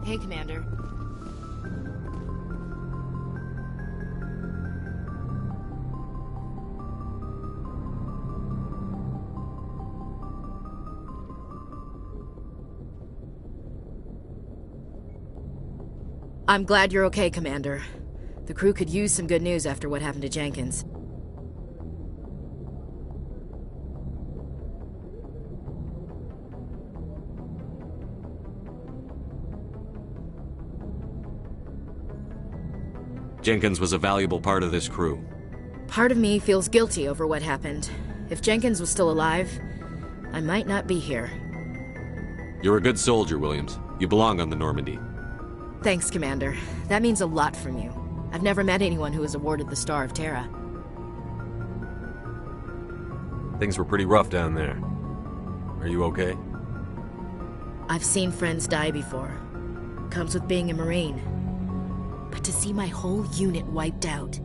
Hey, Commander. I'm glad you're okay, Commander. The crew could use some good news after what happened to Jenkins. Jenkins was a valuable part of this crew. Part of me feels guilty over what happened. If Jenkins was still alive, I might not be here. You're a good soldier, Williams. You belong on the Normandy. Thanks, Commander. That means a lot from you. I've never met anyone who was awarded the Star of Terra. Things were pretty rough down there. Are you okay? I've seen friends die before. Comes with being a Marine. But to see my whole unit wiped out,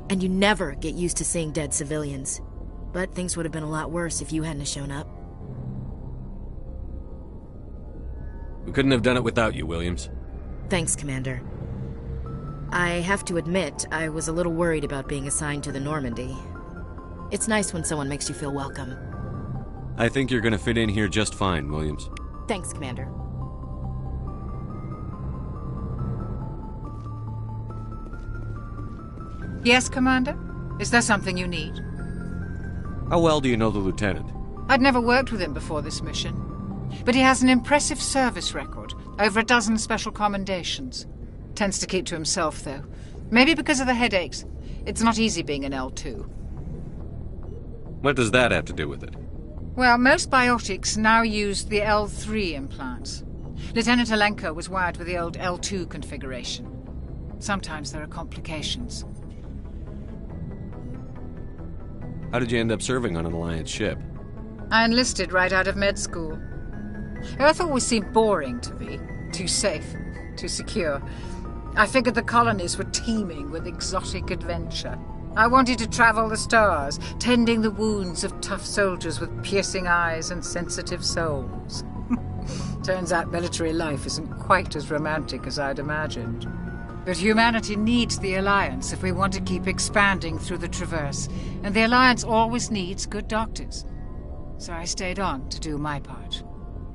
and you never get used to seeing dead civilians. But things would have been a lot worse if you hadn't shown up. We couldn't have done it without you, Williams. Thanks, Commander. I have to admit, I was a little worried about being assigned to the Normandy. It's nice when someone makes you feel welcome. I think you're gonna fit in here just fine, Williams. Thanks, Commander. Yes, Commander? Is there something you need? How well do you know the lieutenant? I'd never worked with him before this mission. But he has an impressive service record, over a dozen special commendations. Tends to keep to himself, though. Maybe because of the headaches. It's not easy being an L2. What does that have to do with it? Well, most biotics now use the L3 implants. Lieutenant Alenko was wired with the old L2 configuration. Sometimes there are complications. How did you end up serving on an Alliance ship? I enlisted right out of med school. Earth always seemed boring to me. Too safe, too secure. I figured the colonies were teeming with exotic adventure. I wanted to travel the stars, tending the wounds of tough soldiers with piercing eyes and sensitive souls. Turns out military life isn't quite as romantic as I'd imagined. But humanity needs the Alliance if we want to keep expanding through the Traverse, and the Alliance always needs good doctors. So I stayed on to do my part.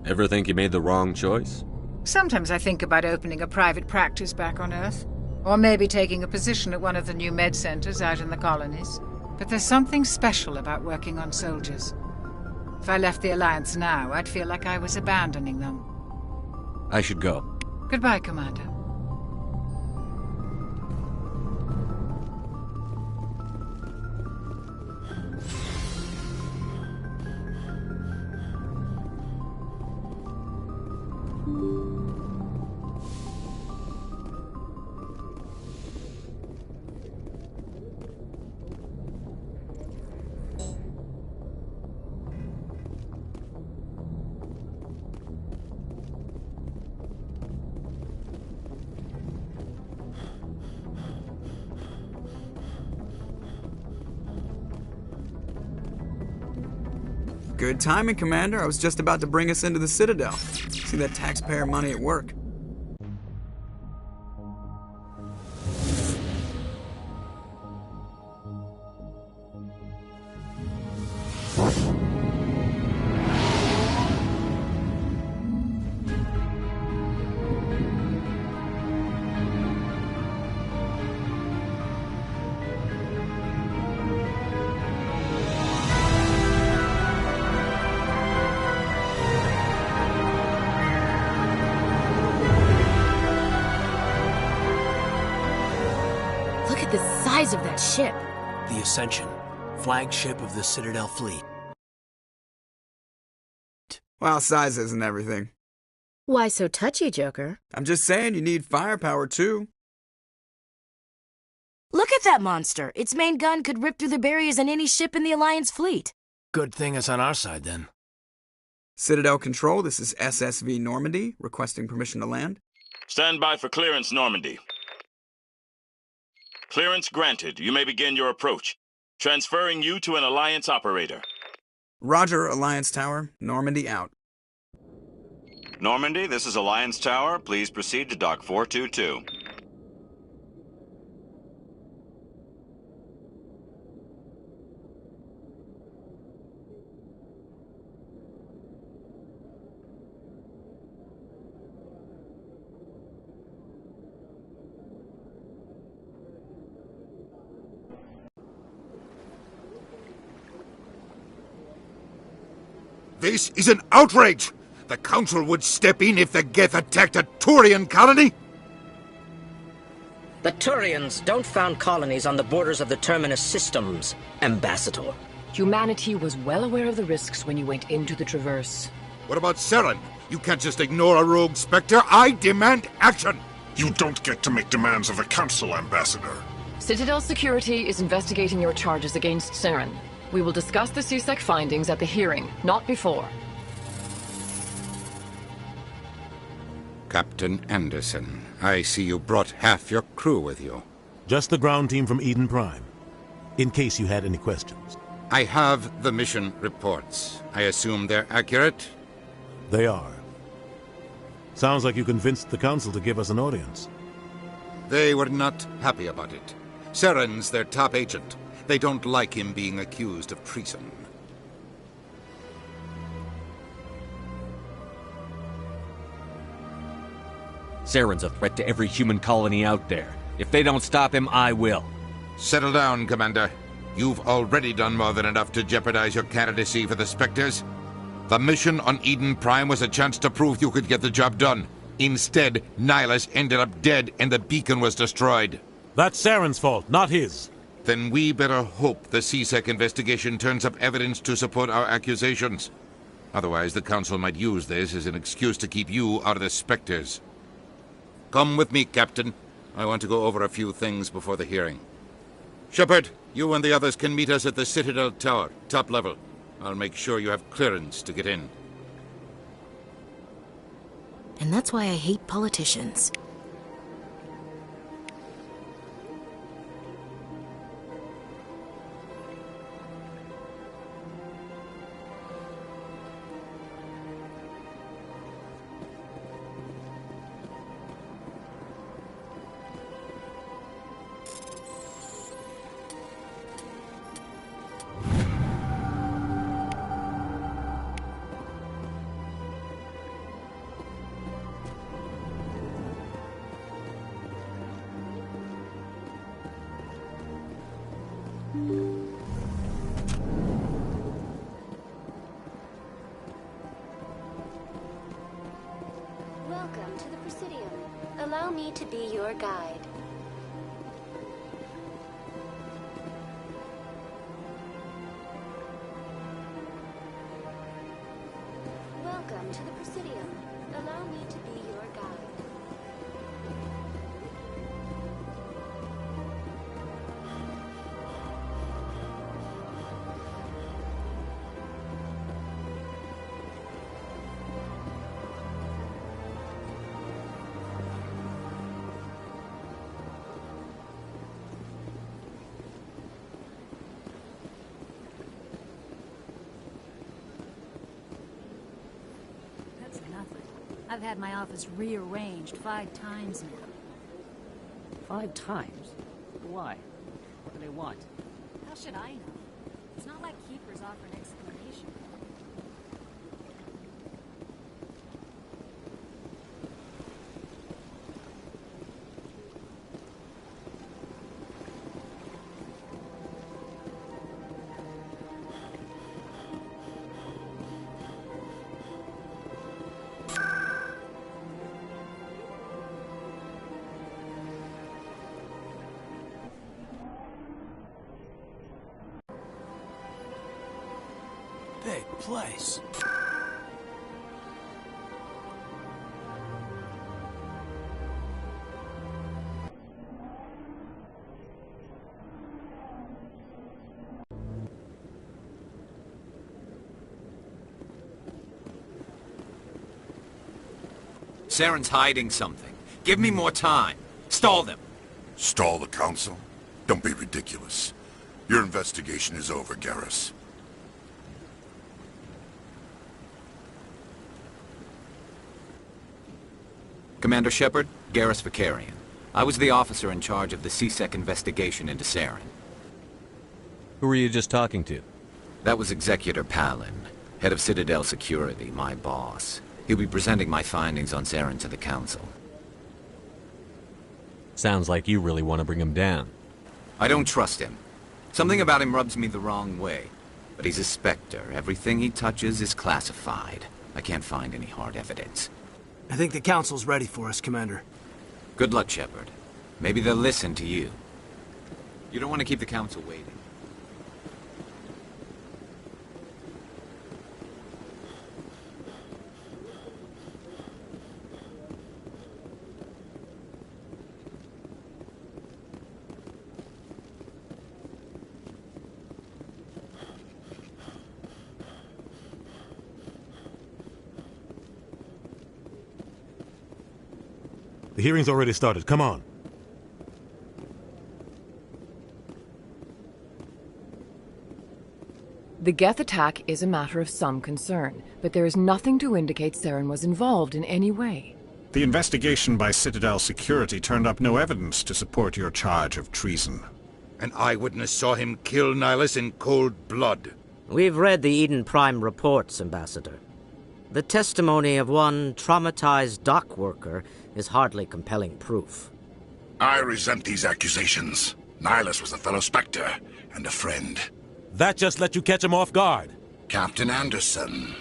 Ever think you made the wrong choice? Sometimes I think about opening a private practice back on Earth. Or maybe taking a position at one of the new med centers out in the colonies. But there's something special about working on soldiers. If I left the Alliance now, I'd feel like I was abandoning them. I should go. Goodbye, Commander. Good timing, Commander. I was just about to bring us into the Citadel. See that taxpayer money at work. The size of that ship. The Ascension, flagship of the Citadel fleet. Well, size isn't everything. Why so touchy, Joker? I'm just saying you need firepower, too. Look at that monster. Its main gun could rip through the barriers in any ship in the Alliance fleet. Good thing it's on our side, then. Citadel Control, this is SSV Normandy, requesting permission to land. Stand by for clearance, Normandy. Clearance granted. You may begin your approach. Transferring you to an Alliance operator. Roger, Alliance Tower. Normandy out. Normandy, this is Alliance Tower. Please proceed to Dock 422. This is an outrage! The Council would step in if the Geth attacked a Turian colony? The Turians don't found colonies on the borders of the Terminus systems, Ambassador. Humanity was well aware of the risks when you went into the Traverse. What about Saren? You can't just ignore a rogue Spectre. I demand action! You don't get to make demands of the Council, Ambassador. Citadel Security is investigating your charges against Saren. We will discuss the CSEC findings at the hearing, not before. Captain Anderson, I see you brought half your crew with you. Just the ground team from Eden Prime, in case you had any questions. I have the mission reports. I assume they're accurate? They are. Sounds like you convinced the Council to give us an audience. They were not happy about it. Saren's their top agent. They don't like him being accused of treason. Saren's a threat to every human colony out there. If they don't stop him, I will. Settle down, Commander. You've already done more than enough to jeopardize your candidacy for the Spectres. The mission on Eden Prime was a chance to prove you could get the job done. Instead, Nihilus ended up dead and the beacon was destroyed. That's Saren's fault, not his. Then we better hope the CSEC investigation turns up evidence to support our accusations. Otherwise, the Council might use this as an excuse to keep you out of the Spectres. Come with me, Captain. I want to go over a few things before the hearing. Shepard, you and the others can meet us at the Citadel Tower, top level. I'll make sure you have clearance to get in. And that's why I hate politicians. Welcome to the Presidium. Allow me to be your guide. Welcome to the Presidium. Allow me to be your guide. I've had my office rearranged 5 times now. 5 times? Why? What do they want? How should I know? It's not like Keepers offer an explanation. Big place. Saren's hiding something. Give me more time. Stall them. Stall the Council? Don't be ridiculous. Your investigation is over, Garrus. Commander Shepard, Garrus Vakarian. I was the officer in charge of the C-Sec investigation into Saren. Who were you just talking to? That was Executor Palin, head of Citadel Security, my boss. He'll be presenting my findings on Saren to the Council. Sounds like you really want to bring him down. I don't trust him. Something about him rubs me the wrong way. But he's a Spectre. Everything he touches is classified. I can't find any hard evidence. I think the Council's ready for us, Commander. Good luck, Shepard. Maybe they'll listen to you. You don't want to keep the Council waiting. The hearing's already started. Come on. The Geth attack is a matter of some concern, but there is nothing to indicate Saren was involved in any way. The investigation by Citadel Security turned up no evidence to support your charge of treason. An eyewitness saw him kill Nihilus in cold blood. We've read the Eden Prime reports, Ambassador. The testimony of one traumatized dock worker is hardly compelling proof. I resent these accusations. Nihilus was a fellow Spectre and a friend. That just let you catch him off guard. Captain Anderson,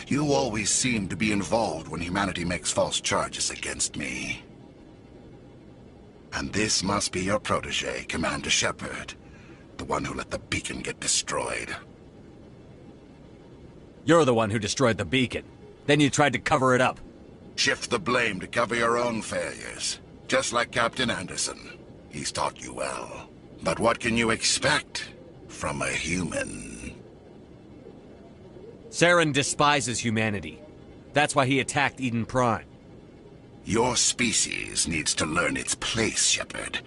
you always seem to be involved when humanity makes false charges against me. And this must be your protege, Commander Shepard, the one who let the beacon get destroyed. You're the one who destroyed the beacon. Then you tried to cover it up. Shift the blame to cover your own failures. Just like Captain Anderson. He's taught you well. But what can you expect from a human? Saren despises humanity. That's why he attacked Eden Prime. Your species needs to learn its place, Shepard.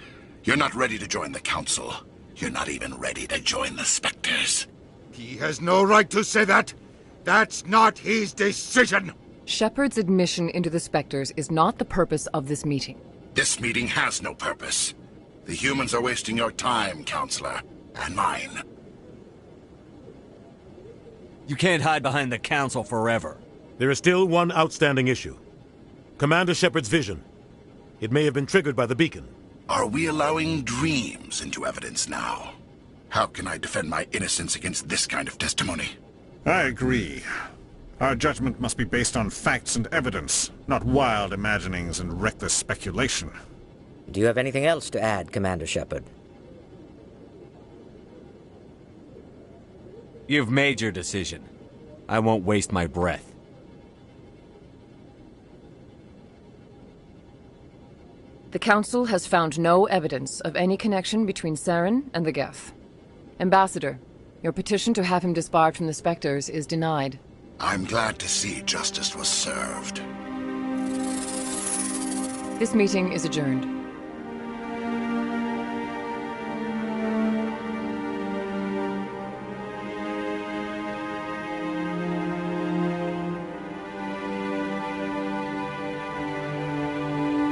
You're not ready to join the Council. You're not even ready to join the Spectres. He has no right to say that. That's not his decision. Shepard's admission into the Spectres is not the purpose of this meeting. This meeting has no purpose. The humans are wasting your time, Counselor, and mine. You can't hide behind the Council forever. There is still one outstanding issue. Commander Shepard's vision. It may have been triggered by the beacon. Are we allowing dreams into evidence now? How can I defend my innocence against this kind of testimony? I agree. Our judgment must be based on facts and evidence, not wild imaginings and reckless speculation. Do you have anything else to add, Commander Shepard? You've made your decision. I won't waste my breath. The Council has found no evidence of any connection between Saren and the Geth. Ambassador, your petition to have him disbarred from the Spectres is denied. I'm glad to see justice was served. This meeting is adjourned.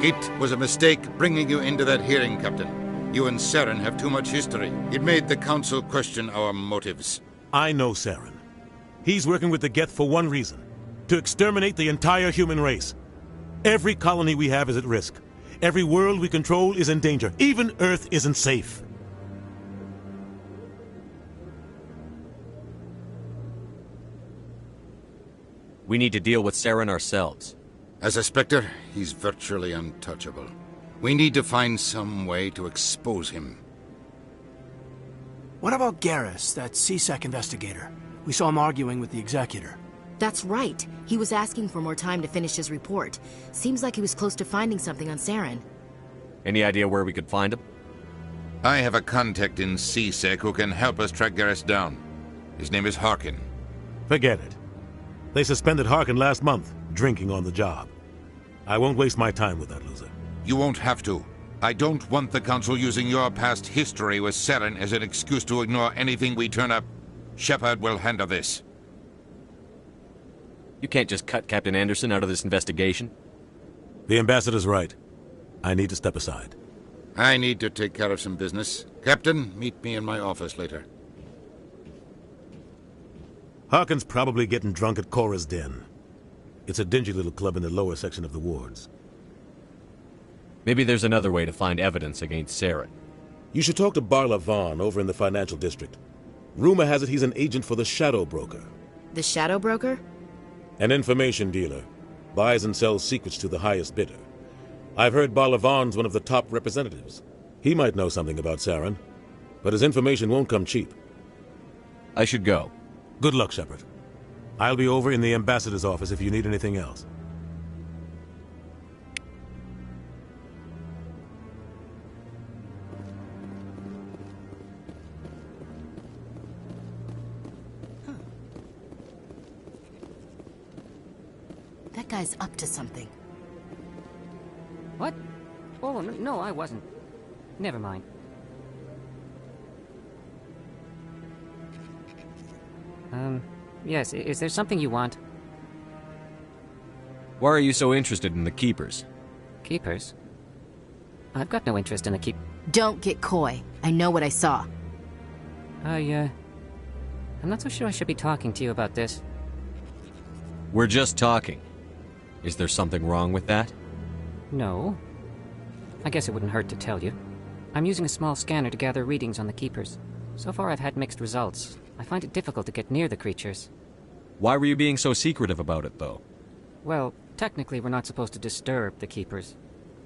It was a mistake bringing you into that hearing, Captain. You and Saren have too much history. It made the Council question our motives. I know Saren. He's working with the Geth for one reason. To exterminate the entire human race. Every colony we have is at risk. Every world we control is in danger. Even Earth isn't safe. We need to deal with Saren ourselves. As a Spectre, he's virtually untouchable. We need to find some way to expose him. What about Garrus, that C-Sec investigator? We saw him arguing with the Executor. That's right. He was asking for more time to finish his report. Seems like he was close to finding something on Saren. Any idea where we could find him? I have a contact in C-Sec who can help us track Garrus down. His name is Harkin. Forget it. They suspended Harkin last month, drinking on the job. I won't waste my time with that loser. You won't have to. I don't want the Council using your past history with Saren as an excuse to ignore anything we turn up. Shepard will handle this. You can't just cut Captain Anderson out of this investigation. The ambassador's right. I need to step aside. I need to take care of some business. Captain, meet me in my office later. Harkin's probably getting drunk at Cora's Den. It's a dingy little club in the lower section of the wards. Maybe there's another way to find evidence against Saren. You should talk to Barla Vaughn over in the financial district. Rumor has it he's an agent for the Shadow Broker. The Shadow Broker? An information dealer. Buys and sells secrets to the highest bidder. I've heard Barla Vaughn's one of the top representatives. He might know something about Saren, but his information won't come cheap. I should go. Good luck, Shepard. I'll be over in the ambassador's office if you need anything else. That guy's up to something. What? Oh, no, I wasn't. Never mind. Yes, is there something you want? Why are you so interested in the Keepers? Keepers? I've got no interest in the Don't get coy. I know what I saw. I'm not so sure I should be talking to you about this. We're just talking. Is there something wrong with that? No. I guess it wouldn't hurt to tell you. I'm using a small scanner to gather readings on the Keepers. So far I've had mixed results. I find it difficult to get near the creatures. Why were you being so secretive about it, though? Well, technically we're not supposed to disturb the Keepers.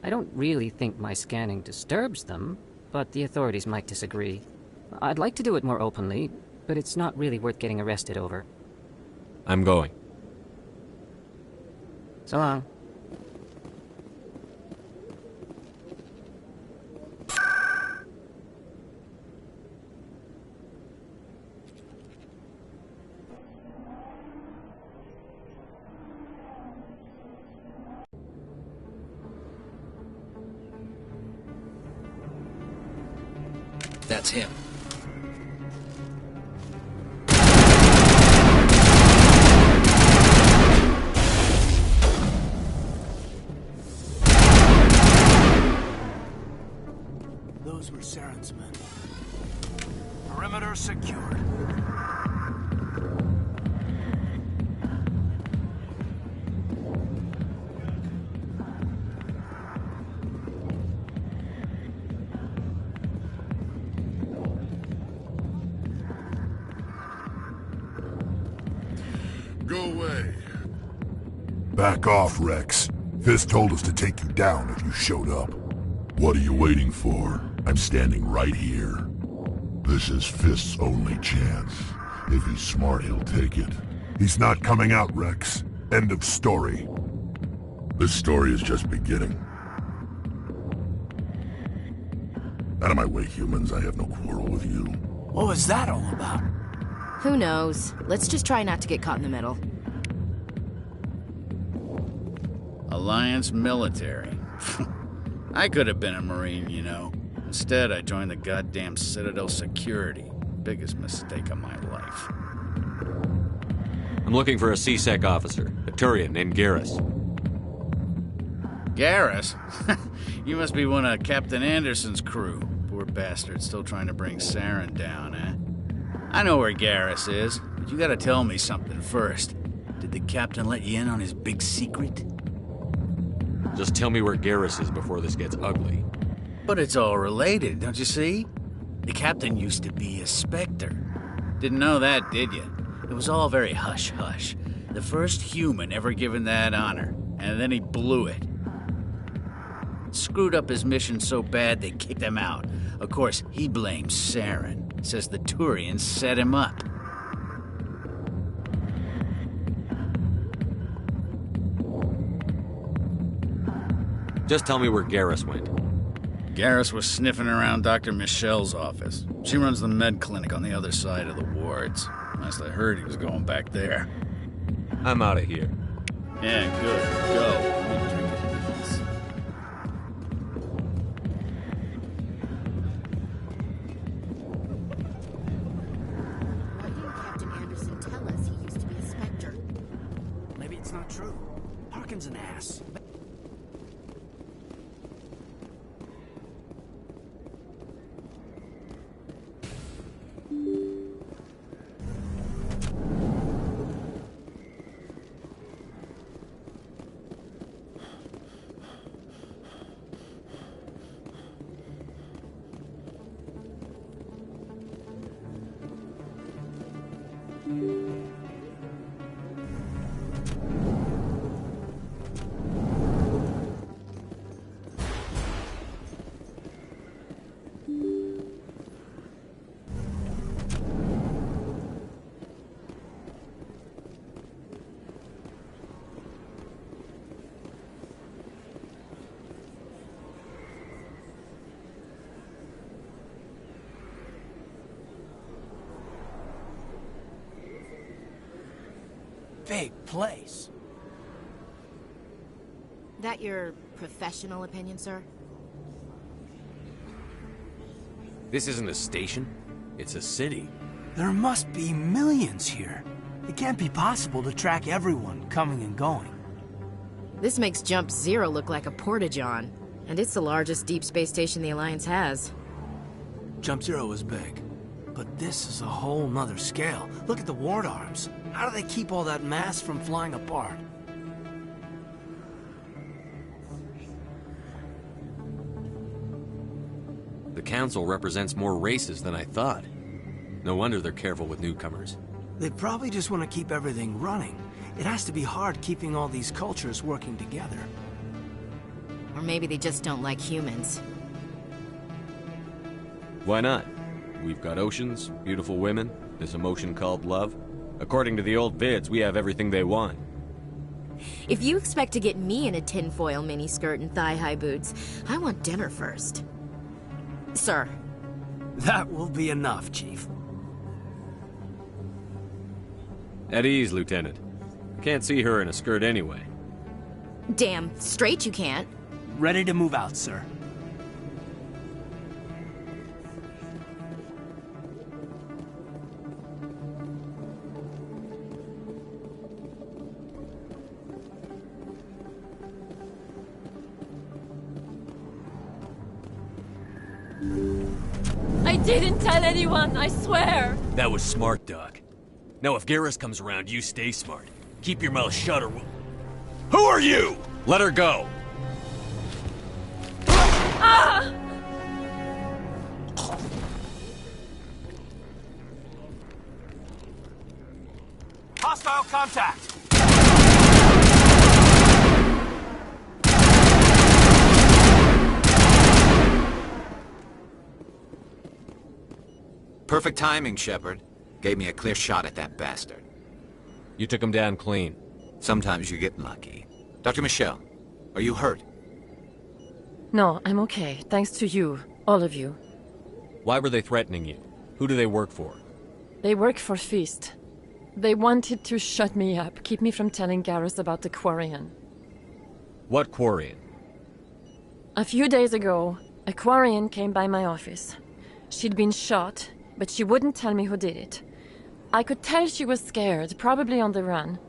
I don't really think my scanning disturbs them, but the authorities might disagree. I'd like to do it more openly, but it's not really worth getting arrested over. I'm going. So long. That's him. Those were Saren's men. Perimeter secured. Go away. Back off, Rex. Fisk told us to take you down if you showed up. What are you waiting for? I'm standing right here. This is Fisk's only chance. If he's smart, he'll take it. He's not coming out, Rex. End of story. This story is just beginning. Out of my way, humans. I have no quarrel with you. What was that all about? Who knows? Let's just try not to get caught in the middle. Alliance military. I could have been a Marine, you know. Instead, I joined the goddamn Citadel Security. Biggest mistake of my life. I'm looking for a C-Sec officer, a Turian named Garrus. Garrus? You must be one of Captain Anderson's crew. Poor bastard, still trying to bring Saren down, eh? I know where Garrus is, but you gotta tell me something first. Did the captain let you in on his big secret? Just tell me where Garrus is before this gets ugly. But it's all related, don't you see? The captain used to be a Spectre. Didn't know that, did you? It was all very hush-hush. The first human ever given that honor, and then he blew it. Screwed up his mission so bad they kicked him out. Of course, he blames Saren. Says the Turians set him up. Just tell me where Garrus went. Garrus was sniffing around Dr. Michelle's office. She runs the med clinic on the other side of the wards. Last I heard, he was going back there. I'm out of here. Yeah, good. Go. Let me drink it, please. Why didn't Captain Anderson tell us he used to be a Spectre? Maybe it's not true. Harkin's an ass. big place. That your professional opinion, sir? This isn't a station. It's a city. There must be millions here. It can't be possible to track everyone coming and going. This makes Jump Zero look like a porta-john, and it's the largest deep space station the Alliance has. Jump Zero is big, but this is a whole nother scale. Look at the ward arms. How do they keep all that mass from flying apart? The Council represents more races than I thought. No wonder they're careful with newcomers. They probably just want to keep everything running. It has to be hard keeping all these cultures working together. Or maybe they just don't like humans. Why not? We've got oceans, beautiful women, this emotion called love. According to the old vids, we have everything they want. If you expect to get me in a tinfoil miniskirt and thigh-high boots, I want dinner first. Sir. That will be enough, Chief. At ease, Lieutenant. I can't see her in a skirt anyway. Damn straight you can't. Ready to move out, sir. I didn't tell anyone, I swear! That was smart, Doc. Now if Garrus comes around, you stay smart. Keep your mouth shut or we'll... Who are you? Let her go! Ah! Hostile contact! Perfect timing, Shepard. Gave me a clear shot at that bastard. You took him down clean. Sometimes you get lucky. Dr. Michelle, are you hurt? No, I'm okay. Thanks to you. All of you. Why were they threatening you? Who do they work for? They work for Feast. They wanted to shut me up, keep me from telling Garrus about the Quarian. What Quarian? A few days ago, a Quarian came by my office. She'd been shot, but she wouldn't tell me who did it. I could tell she was scared, probably on the run.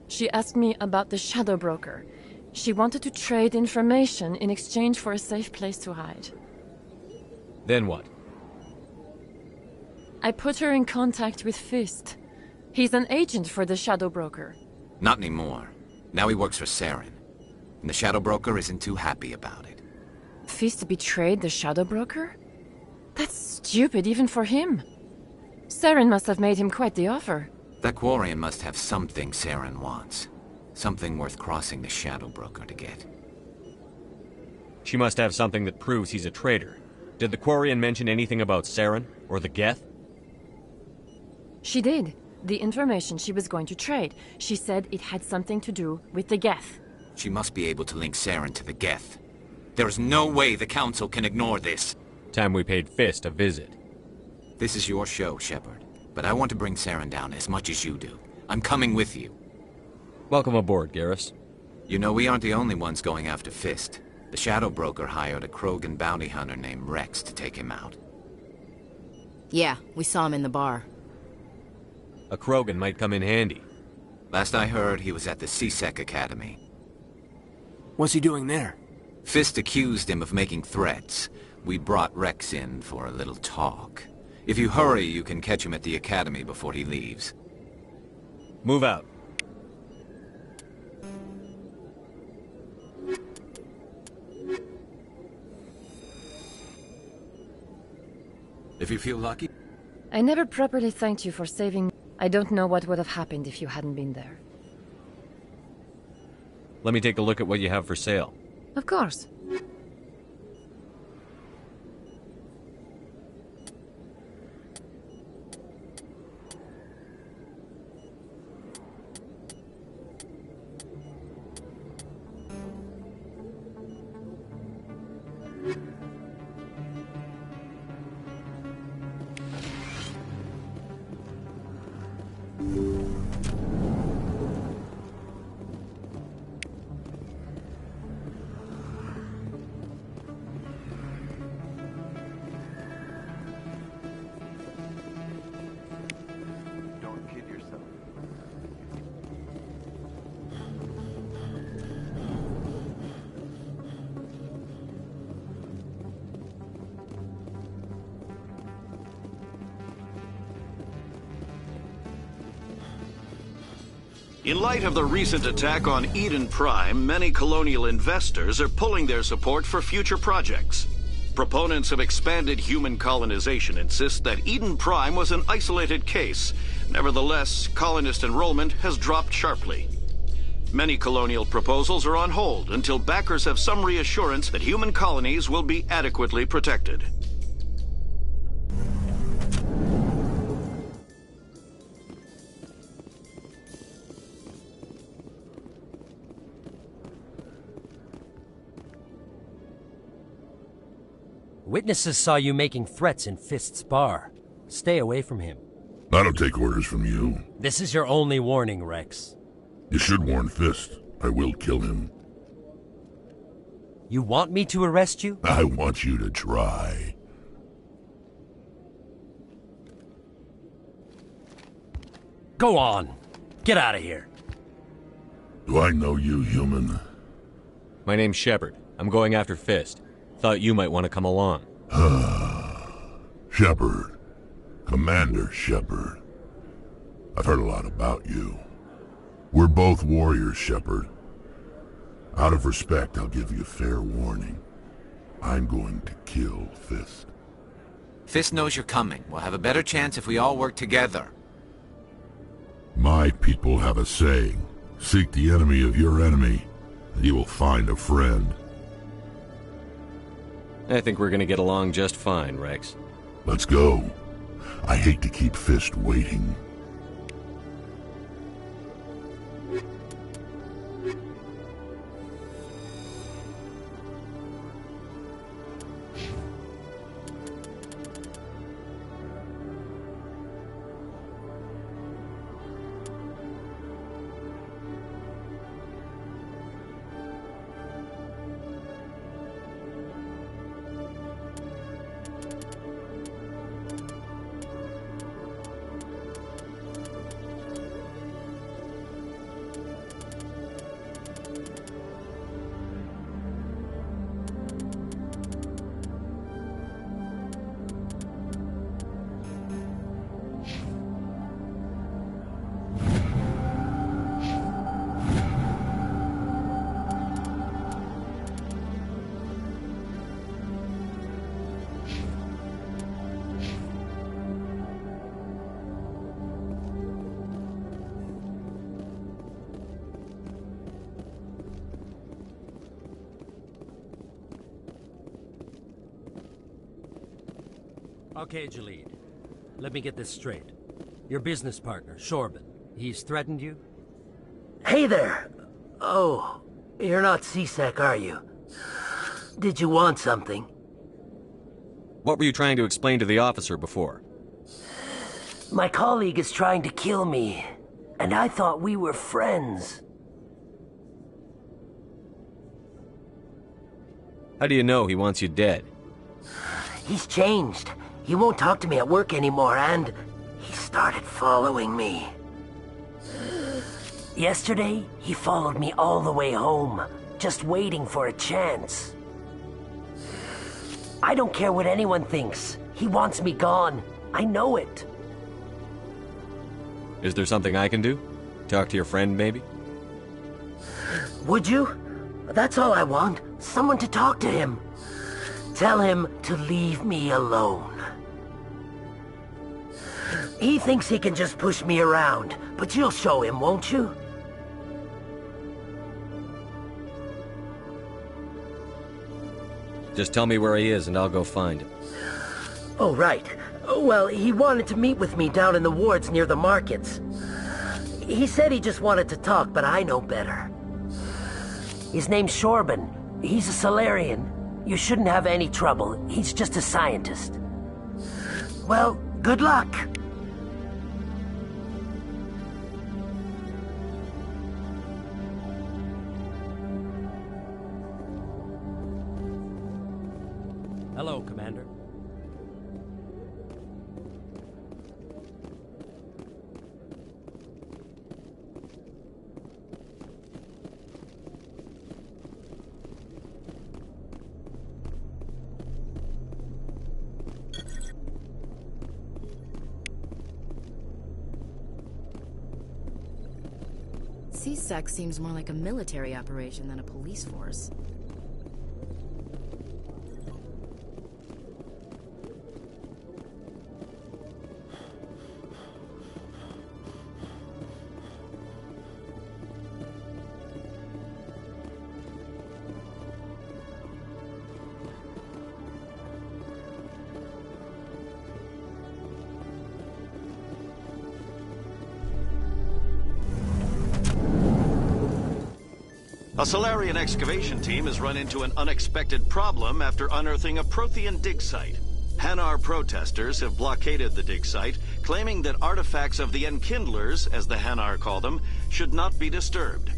She asked me about the Shadow Broker. She wanted to trade information in exchange for a safe place to hide. Then what? I put her in contact with Fist. He's an agent for the Shadow Broker. Not anymore. Now he works for Saren. And the Shadow Broker isn't too happy about it. Fist betrayed the Shadow Broker? That's stupid even for him. Saren must have made him quite the offer. That Quarian must have something Saren wants. Something worth crossing the Shadow Broker to get. She must have something that proves he's a traitor. Did the Quarian mention anything about Saren or the Geth? She did. The information she was going to trade. She said it had something to do with the Geth. She must be able to link Saren to the Geth. There is no way the Council can ignore this. Time we paid Fist a visit. This is your show, Shepard. But I want to bring Saren down as much as you do. I'm coming with you. Welcome aboard, Garrus. You know, we aren't the only ones going after Fist. The Shadow Broker hired a Krogan bounty hunter named Rex to take him out. Yeah, we saw him in the bar. A Krogan might come in handy. Last I heard, he was at the C-Sec Academy. What's he doing there? Fist accused him of making threats. We brought Rex in for a little talk. If you hurry, you can catch him at the Academy before he leaves. Move out. If you feel lucky... I never properly thanked you for saving me. I don't know what would have happened if you hadn't been there. Let me take a look at what you have for sale. Of course. In light of the recent attack on Eden Prime, many colonial investors are pulling their support for future projects. Proponents of expanded human colonization insist that Eden Prime was an isolated case. Nevertheless, colonist enrollment has dropped sharply. Many colonial proposals are on hold until backers have some reassurance that human colonies will be adequately protected. Witnesses saw you making threats in Fist's bar. Stay away from him. I don't take orders from you. This is your only warning, Rex. You should warn Fist. I will kill him. You want me to arrest you? I want you to try. Go on. Get out of here. Do I know you, human? My name's Shepard. I'm going after Fist. Thought you might want to come along. Shepard. Commander Shepard. I've heard a lot about you. We're both warriors, Shepard. Out of respect, I'll give you fair warning. I'm going to kill Fist. Fist knows you're coming. We'll have a better chance if we all work together. My people have a saying. Seek the enemy of your enemy, and you will find a friend. I think we're gonna get along just fine, Rex. Let's go. I hate to keep Fist waiting. Okay, Jalid. Let me get this straight. Your business partner, Shorban, he's threatened you? Hey there! Oh, you're not C-Sec, are you? Did you want something? What were you trying to explain to the officer before? My colleague is trying to kill me, and I thought we were friends. How do you know he wants you dead? He's changed. He won't talk to me at work anymore, and he started following me. Yesterday, he followed me all the way home, just waiting for a chance. I don't care what anyone thinks. He wants me gone. I know it. Is there something I can do? Talk to your friend, maybe? Would you? That's all I want. Someone to talk to him. Tell him to leave me alone. He thinks he can just push me around, but you'll show him, won't you? Just tell me where he is and I'll go find him. Oh, right. Well, he wanted to meet with me down in the wards near the markets. He said he just wanted to talk, but I know better. His name's Shorban. He's a Salarian. You shouldn't have any trouble. He's just a scientist. Well, good luck. Hello, Commander. CSEC seems more like a military operation than a police force. A Solarian excavation team has run into an unexpected problem after unearthing a Prothean dig site. Hanar protesters have blockaded the dig site, claiming that artifacts of the Enkindlers, as the Hanar call them, should not be disturbed.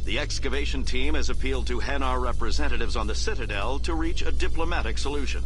The excavation team has appealed to Hanar representatives on the Citadel to reach a diplomatic solution.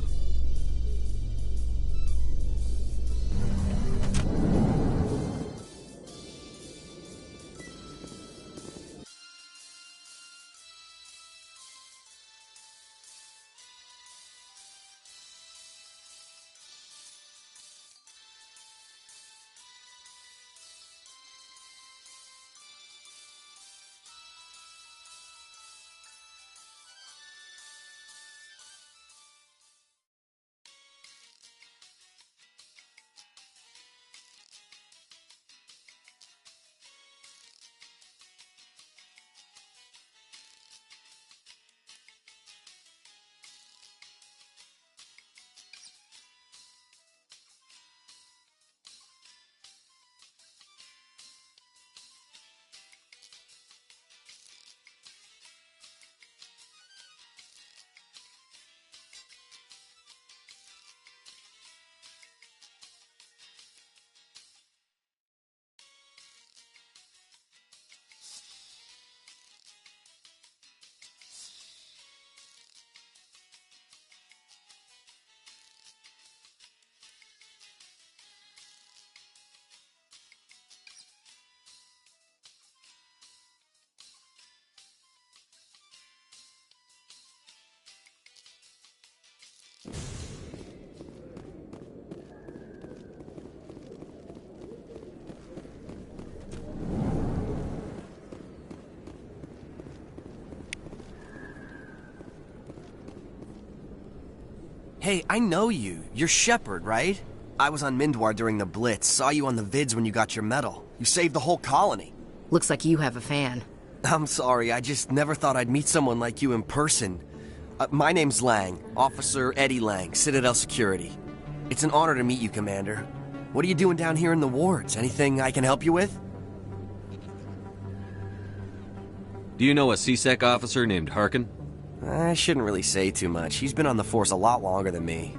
Hey, I know you. You're Shepard, right? I was on Mindwar during the Blitz. Saw you on the vids when you got your medal. You saved the whole colony. Looks like you have a fan. I'm sorry, I just never thought I'd meet someone like you in person. My name's Lang, Officer Eddie Lang, Citadel Security. It's an honor to meet you, Commander. What are you doing down here in the wards? Anything I can help you with? Do you know a CSEC officer named Harkin? I shouldn't really say too much. He's been on the force a lot longer than me.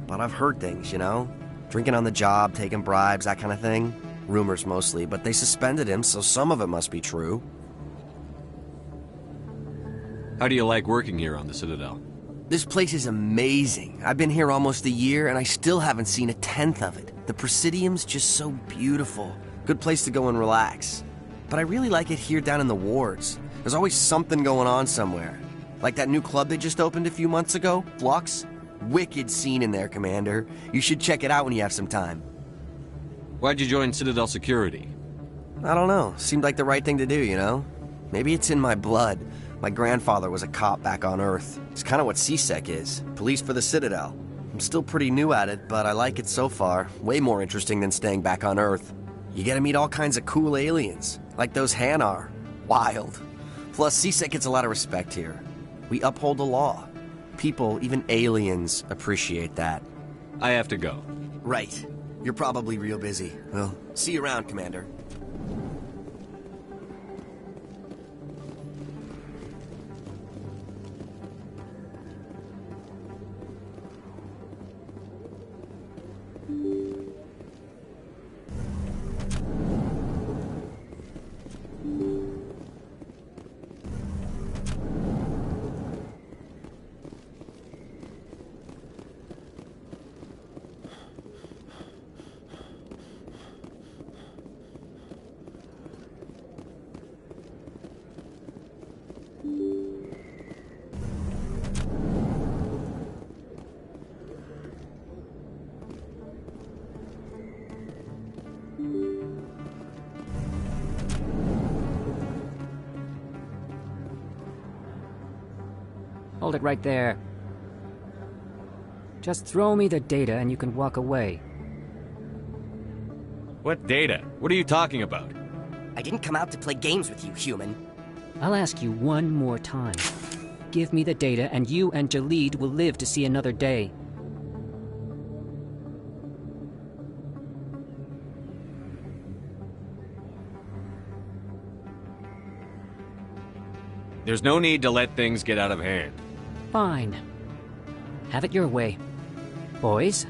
But I've heard things, you know? Drinking on the job, taking bribes, that kind of thing. Rumors mostly, but they suspended him, so some of it must be true. How do you like working here on the Citadel? This place is amazing. I've been here almost a year, and I still haven't seen a tenth of it. The Presidium's just so beautiful. Good place to go and relax. But I really like it here down in the wards. There's always something going on somewhere. Like that new club they just opened a few months ago, Flux. Wicked scene in there, Commander. You should check it out when you have some time. Why'd you join Citadel Security? I don't know. Seemed like the right thing to do, you know? Maybe it's in my blood. My grandfather was a cop back on Earth. It's kind of what CSEC is. Police for the Citadel. I'm still pretty new at it, but I like it so far. Way more interesting than staying back on Earth. You get to meet all kinds of cool aliens. Like those Hanar. Wild. Plus, CSEC gets a lot of respect here. We uphold the law. People, even aliens, appreciate that. I have to go. Right. You're probably real busy. Well, see you around, Commander. Hold it right there. Just throw me the data and you can walk away. What data? What are you talking about? I didn't come out to play games with you, human. I'll ask you one more time. Give me the data and you and Jalid will live to see another day. There's no need to let things get out of hand. Fine. Have it your way. Boys?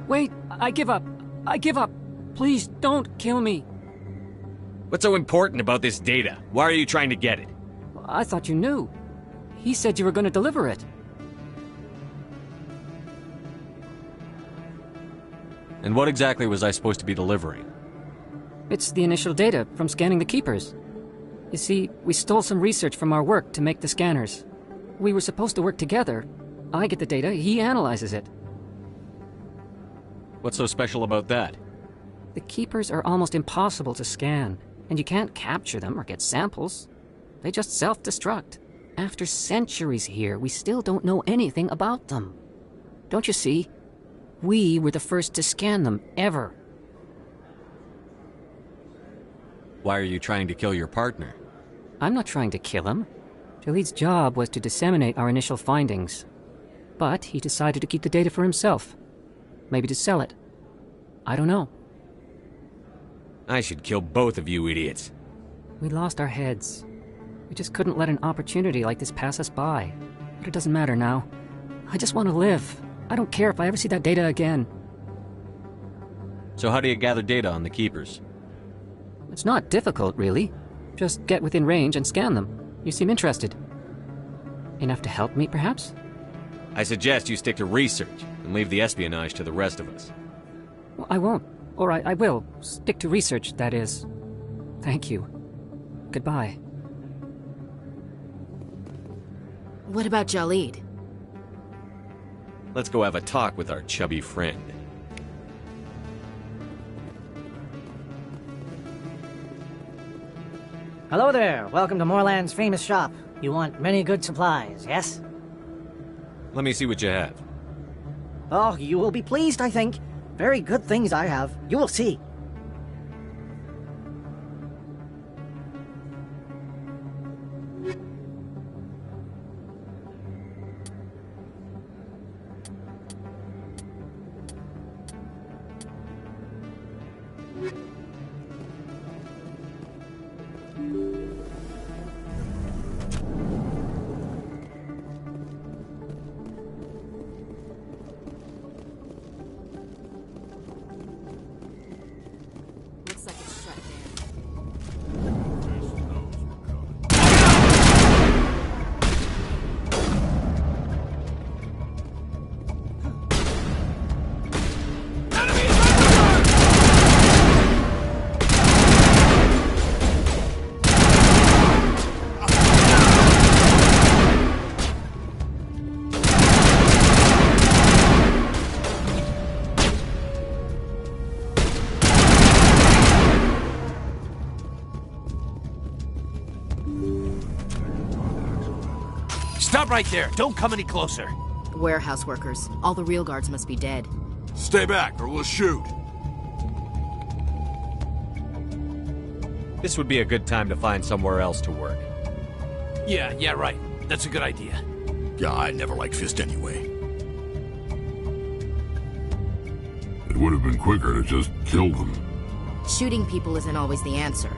Wait, I give up. I give up. Please don't kill me. What's so important about this data? Why are you trying to get it? I thought you knew. He said you were going to deliver it. And what exactly was I supposed to be delivering? It's the initial data from scanning the Keepers. You see, we stole some research from our work to make the scanners. We were supposed to work together. I get the data, he analyzes it. What's so special about that? The Keepers are almost impossible to scan, and you can't capture them or get samples. They just self-destruct. After centuries here, we still don't know anything about them. Don't you see? We were the first to scan them, ever. Why are you trying to kill your partner? I'm not trying to kill him. Jalid's job was to disseminate our initial findings. But he decided to keep the data for himself. Maybe to sell it. I don't know. I should kill both of you idiots. We lost our heads. We just couldn't let an opportunity like this pass us by. But it doesn't matter now. I just want to live. I don't care if I ever see that data again. So how do you gather data on the Keepers? It's not difficult, really. Just get within range and scan them. You seem interested. Enough to help me, perhaps? I suggest you stick to research and leave the espionage to the rest of us. Well, I won't. Or I will. Stick to research, that is. Thank you. Goodbye. What about Jalid? Let's go have a talk with our chubby friend. Hello there. Welcome to Moorland's famous shop. You want many good supplies, yes? Let me see what you have. Oh, you will be pleased, I think. Very good things I have. You will see. Looks like it's shut down. Stop right there. Don't come any closer. Warehouse workers. All the real guards must be dead. Stay back or we'll shoot. This would be a good time to find somewhere else to work. Yeah, right. That's a good idea. Yeah, I never liked Fist anyway. It would have been quicker to just kill them. Shooting people isn't always the answer.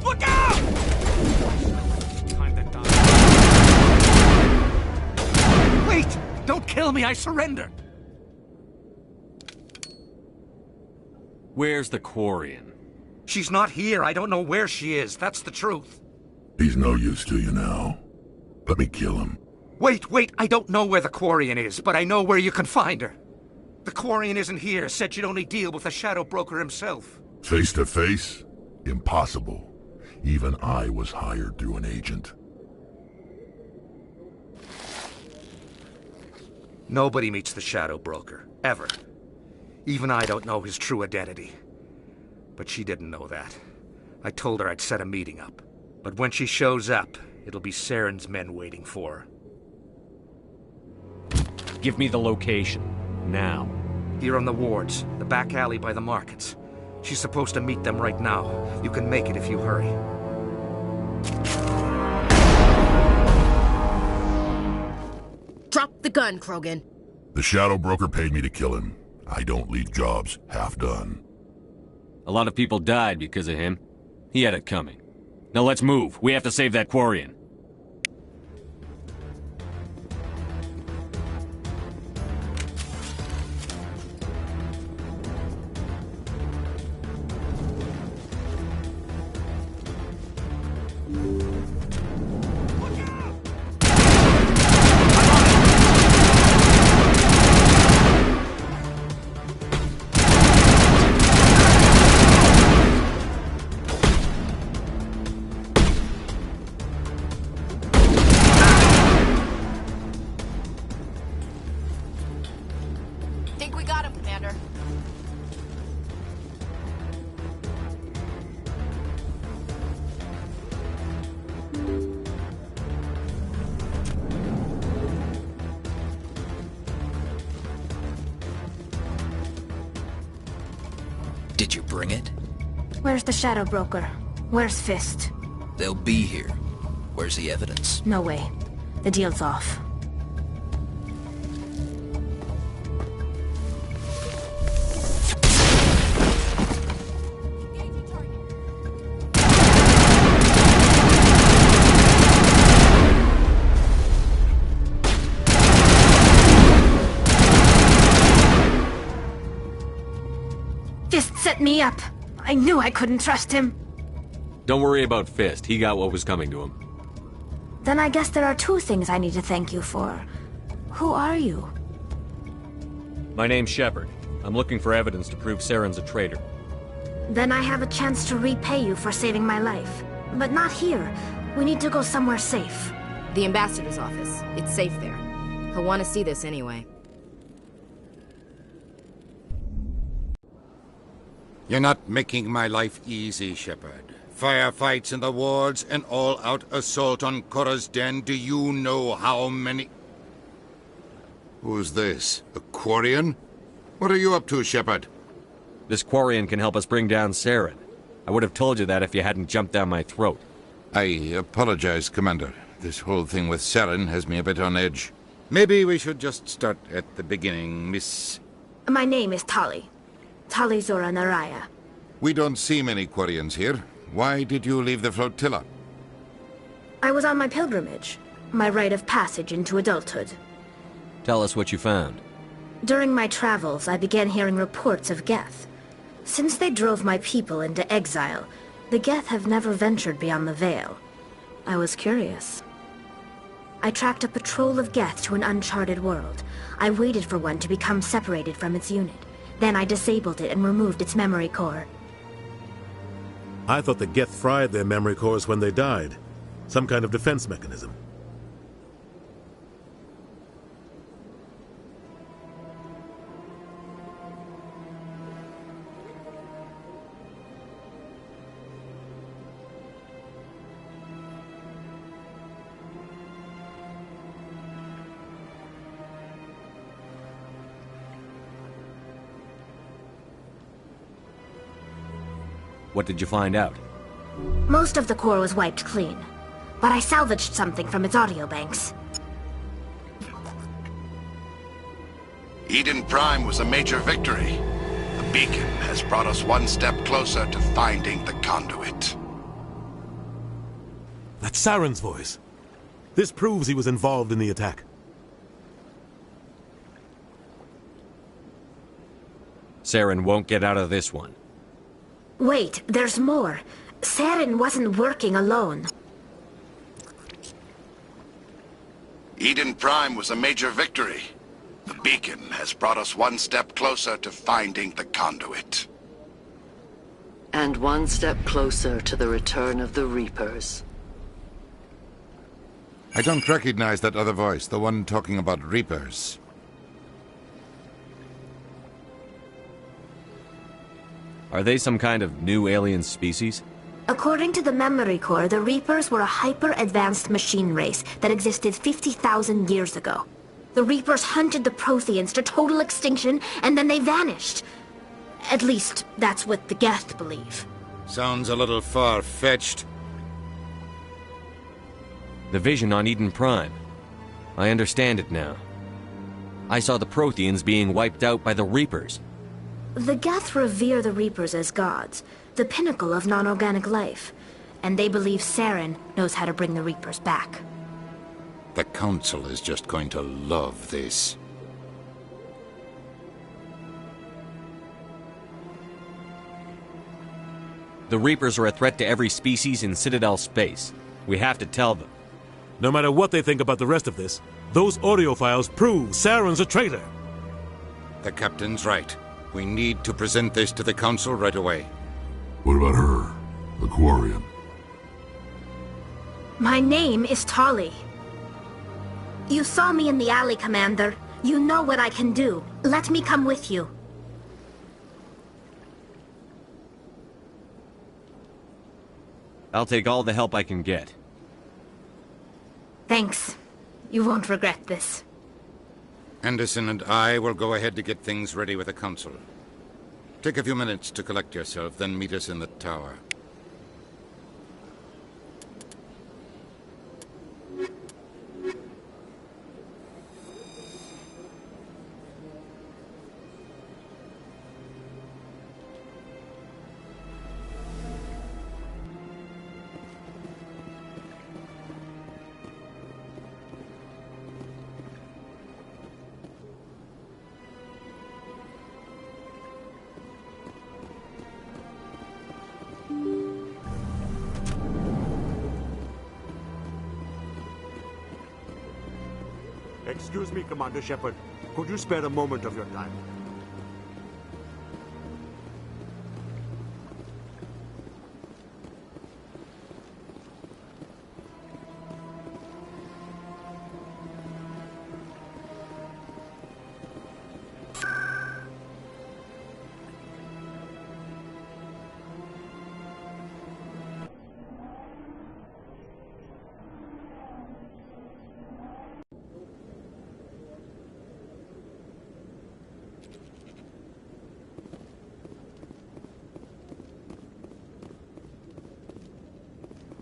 Look out! Wait! Don't kill me, I surrender! Where's the Quarian? She's not here. I don't know where she is. That's the truth. He's no use to you now. Let me kill him. Wait, I don't know where the Quarian is, but I know where you can find her. The Quarian isn't here. Said you'd only deal with the Shadow Broker himself. Face to face? Impossible. Even I was hired through an agent. Nobody meets the Shadow Broker. Ever. Even I don't know his true identity. But she didn't know that. I told her I'd set a meeting up. But when she shows up, it'll be Saren's men waiting for her. Give me the location. Now. Here on the wards, the back alley by the markets. She's supposed to meet them right now. You can make it if you hurry. Drop the gun, Krogan. The Shadow Broker paid me to kill him. I don't leave jobs half done. A lot of people died because of him. He had it coming. Now let's move. We have to save that Quarian. Think we got him, Commander. Did you bring it? Where's the Shadow Broker? Where's Fist? They'll be here. Where's the evidence? No way. The deal's off. Fist set me up. I knew I couldn't trust him. Don't worry about Fist. He got what was coming to him. Then I guess there are two things I need to thank you for. Who are you? My name's Shepard. I'm looking for evidence to prove Saren's a traitor. Then I have a chance to repay you for saving my life. But not here. We need to go somewhere safe. The ambassador's office. It's safe there. He'll want to see this anyway. You're not making my life easy, Shepard. Firefights in the wards, an all-out assault on Korra's den. Do you know how many... Who's this? A Quarian? What are you up to, Shepard? This Quarian can help us bring down Saren. I would have told you that if you hadn't jumped down my throat. I apologize, Commander. This whole thing with Saren has me a bit on edge. Maybe we should just start at the beginning, Miss... My name is Tali. Tali Zora Naraya. We don't see many Quarians here. Why did you leave the flotilla? I was on my pilgrimage. My rite of passage into adulthood. Tell us what you found. During my travels, I began hearing reports of Geth. Since they drove my people into exile, the Geth have never ventured beyond the Veil. I was curious. I tracked a patrol of Geth to an uncharted world. I waited for one to become separated from its unit. Then I disabled it and removed its memory core. I thought the Geth fried their memory cores when they died. Some kind of defense mechanism. What did you find out? Most of the core was wiped clean, but I salvaged something from its audio banks. Eden Prime was a major victory. The beacon has brought us one step closer to finding the conduit. That's Saren's voice. This proves he was involved in the attack. Saren won't get out of this one. Wait, there's more. Saren wasn't working alone. Eden Prime was a major victory. The beacon has brought us one step closer to finding the conduit. And one step closer to the return of the Reapers. I don't recognize that other voice, the one talking about Reapers. Are they some kind of new alien species? According to the Memory Core, the Reapers were a hyper-advanced machine race that existed 50,000 years ago. The Reapers hunted the Protheans to total extinction, and then they vanished. At least, that's what the Geth believe. Sounds a little far-fetched. The vision on Eden Prime. I understand it now. I saw the Protheans being wiped out by the Reapers. The Geth revere the Reapers as gods, the pinnacle of non-organic life. And they believe Saren knows how to bring the Reapers back. The Council is just going to love this. The Reapers are a threat to every species in Citadel space. We have to tell them. No matter what they think about the rest of this, those audio files prove Saren's a traitor. The Captain's right. We need to present this to the Council right away. What about her? The Quarian? My name is Tali. You saw me in the alley, Commander. You know what I can do. Let me come with you. I'll take all the help I can get. Thanks. You won't regret this. Anderson and I will go ahead to get things ready with the Council. Take a few minutes to collect yourself, then meet us in the tower. Excuse me, Commander Shepard. Could you spare a moment of your time?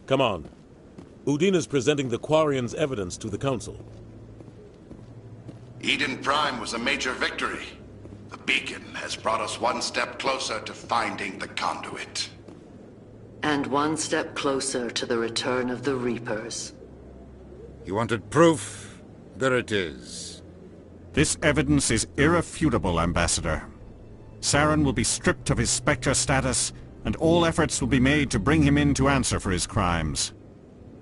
Come on. Udina's presenting the Quarians' evidence to the Council. Eden Prime was a major victory. The beacon has brought us one step closer to finding the conduit. And one step closer to the return of the Reapers. You wanted proof? There it is. This evidence is irrefutable, Ambassador. Saren will be stripped of his Spectre status, and all efforts will be made to bring him in to answer for his crimes.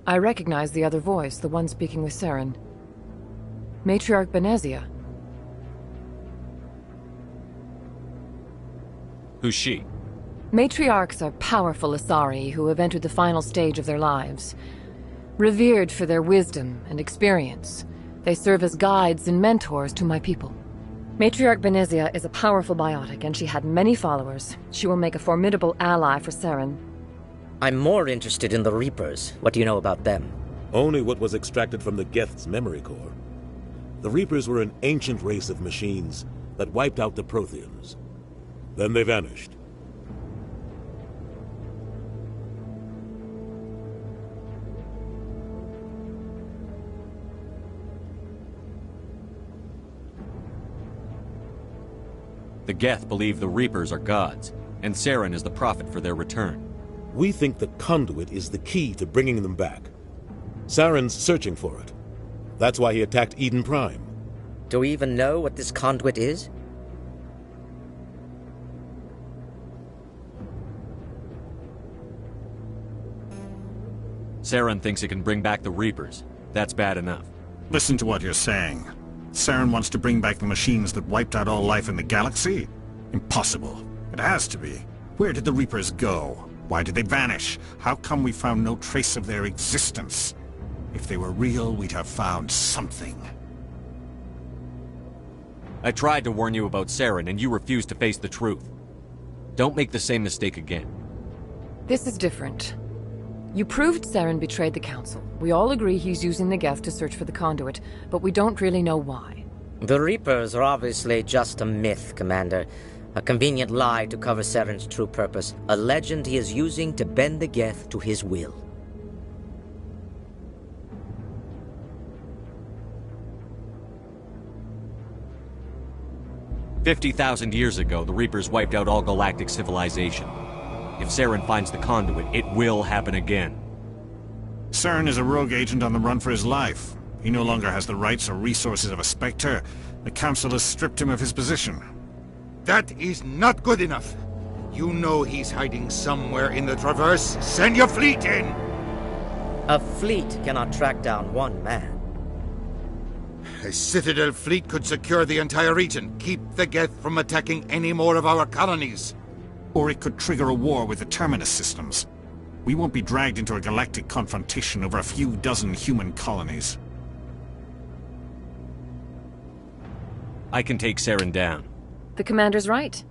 I recognize the other voice, the one speaking with Saren. Matriarch Benezia. Who's she? Matriarchs are powerful Asari who have entered the final stage of their lives. Revered for their wisdom and experience, they serve as guides and mentors to my people. Matriarch Benezia is a powerful biotic, and she had many followers. She will make a formidable ally for Saren. I'm more interested in the Reapers. What do you know about them? Only what was extracted from the Geth's memory core. The Reapers were an ancient race of machines that wiped out the Protheans. Then they vanished. The Geth believe the Reapers are gods, and Saren is the prophet for their return. We think the conduit is the key to bringing them back. Saren's searching for it. That's why he attacked Eden Prime. Do we even know what this conduit is? Saren thinks it can bring back the Reapers. That's bad enough. Listen to what you're saying. Saren wants to bring back the machines that wiped out all life in the galaxy? Impossible. It has to be. Where did the Reapers go? Why did they vanish? How come we found no trace of their existence? If they were real, we'd have found something. I tried to warn you about Saren, and you refused to face the truth. Don't make the same mistake again. This is different. You proved Saren betrayed the Council. We all agree he's using the Geth to search for the conduit, but we don't really know why. The Reapers are obviously just a myth, Commander. A convenient lie to cover Saren's true purpose. A legend he is using to bend the Geth to his will. "50,000 years ago, the Reapers wiped out all galactic civilization. If Saren finds the conduit, it will happen again." Saren is a rogue agent on the run for his life. He no longer has the rights or resources of a Spectre. The Council has stripped him of his position. That is not good enough. You know he's hiding somewhere in the Traverse. Send your fleet in! A fleet cannot track down one man. A Citadel fleet could secure the entire region, keep the Geth from attacking any more of our colonies. Or it could trigger a war with the Terminus systems. We won't be dragged into a galactic confrontation over a few dozen human colonies. I can take Saren down. The Commander's right.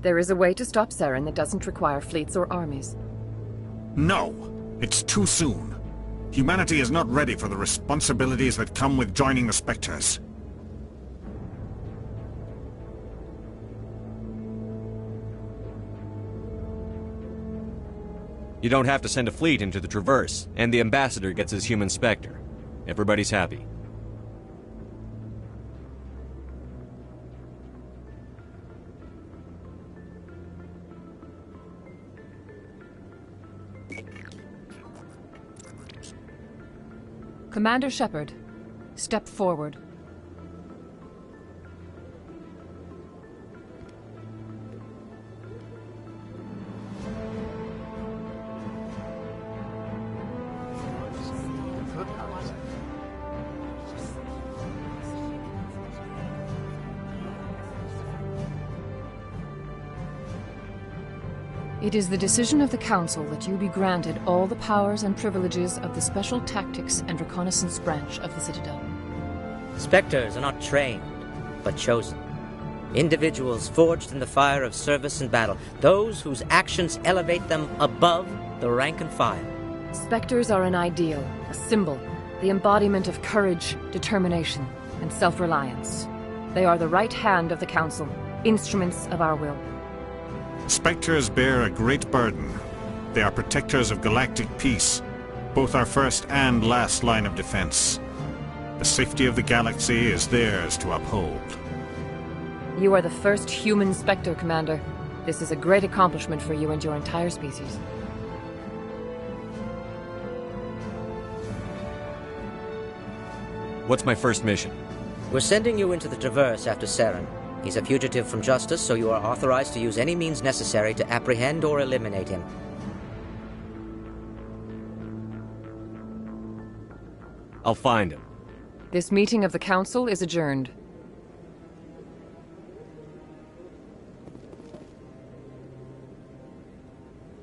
There is a way to stop Saren that doesn't require fleets or armies. No! It's too soon. Humanity is not ready for the responsibilities that come with joining the Spectres. You don't have to send a fleet into the Traverse, and the Ambassador gets his human Spectre. Everybody's happy. Commander Shepard, step forward. It is the decision of the Council that you be granted all the powers and privileges of the Special Tactics and Reconnaissance Branch of the Citadel. Spectres are not trained, but chosen. Individuals forged in the fire of service and battle. Those whose actions elevate them above the rank and file. Spectres are an ideal, a symbol, the embodiment of courage, determination, and self-reliance. They are the right hand of the Council, instruments of our will. Spectres bear a great burden. They are protectors of galactic peace, both our first and last line of defense. The safety of the galaxy is theirs to uphold. You are the first human Spectre, Commander. This is a great accomplishment for you and your entire species. What's my first mission? We're sending you into the Traverse after Saren. He's a fugitive from justice, so you are authorized to use any means necessary to apprehend or eliminate him. I'll find him. This meeting of the Council is adjourned.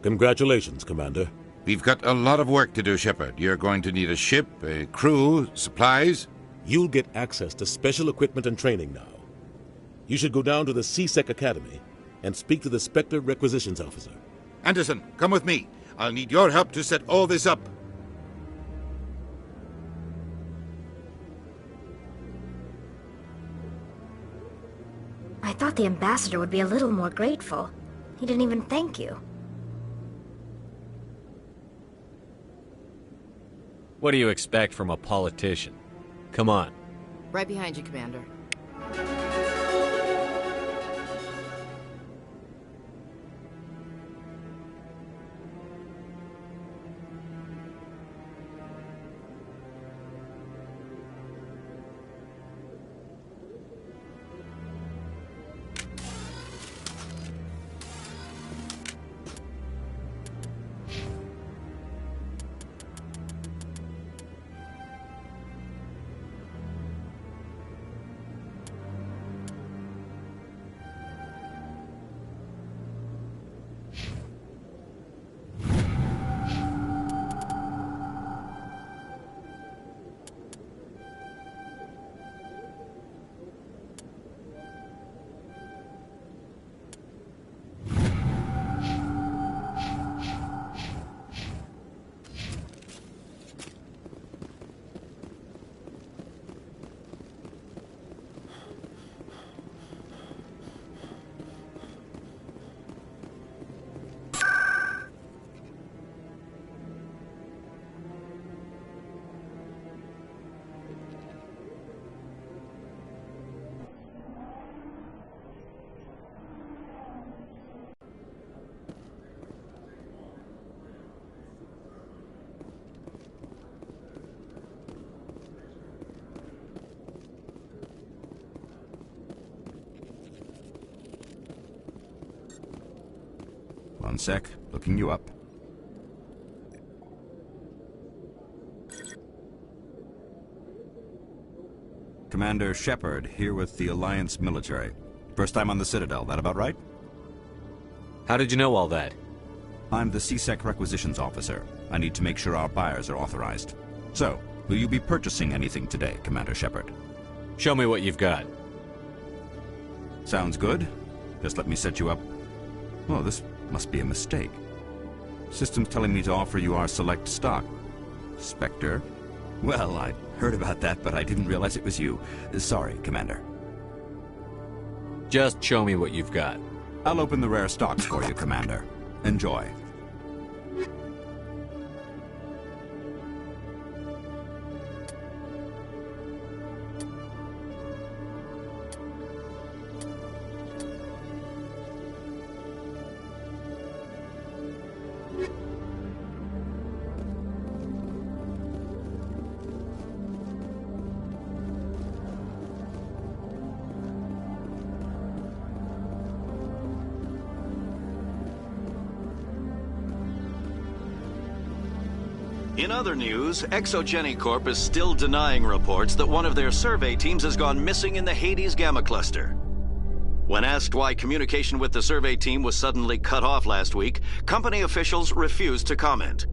Congratulations, Commander. We've got a lot of work to do, Shepard. You're going to need a ship, a crew, supplies. You'll get access to special equipment and training now. You should go down to the C-Sec Academy and speak to the Spectre Requisitions Officer. Anderson, come with me. I'll need your help to set all this up. I thought the Ambassador would be a little more grateful. He didn't even thank you. What do you expect from a politician? Come on. Right behind you, Commander. One sec, looking you up. Commander Shepard, here with the Alliance military. First time on the Citadel, that about right? How did you know all that? I'm the CSEC requisitions officer. I need to make sure our buyers are authorized. So, will you be purchasing anything today, Commander Shepard? Show me what you've got. Sounds good. Just let me set you up. Oh, this must be a mistake. System's telling me to offer you our select stock. Spectre? Well, I heard about that, but I didn't realize it was you. Sorry, Commander. Just show me what you've got. I'll open the rare stocks for you, Commander. Enjoy. In other news, Exogeny Corp is still denying reports that one of their survey teams has gone missing in the Hades Gamma Cluster. When asked why communication with the survey team was suddenly cut off last week, company officials refused to comment.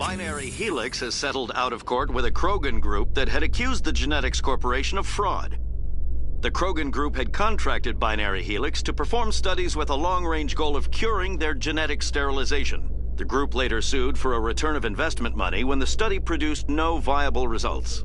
Binary Helix has settled out of court with a Krogan group that had accused the Genetics Corporation of fraud. The Krogan group had contracted Binary Helix to perform studies with a long-range goal of curing their genetic sterilization. The group later sued for a return of investment money when the study produced no viable results.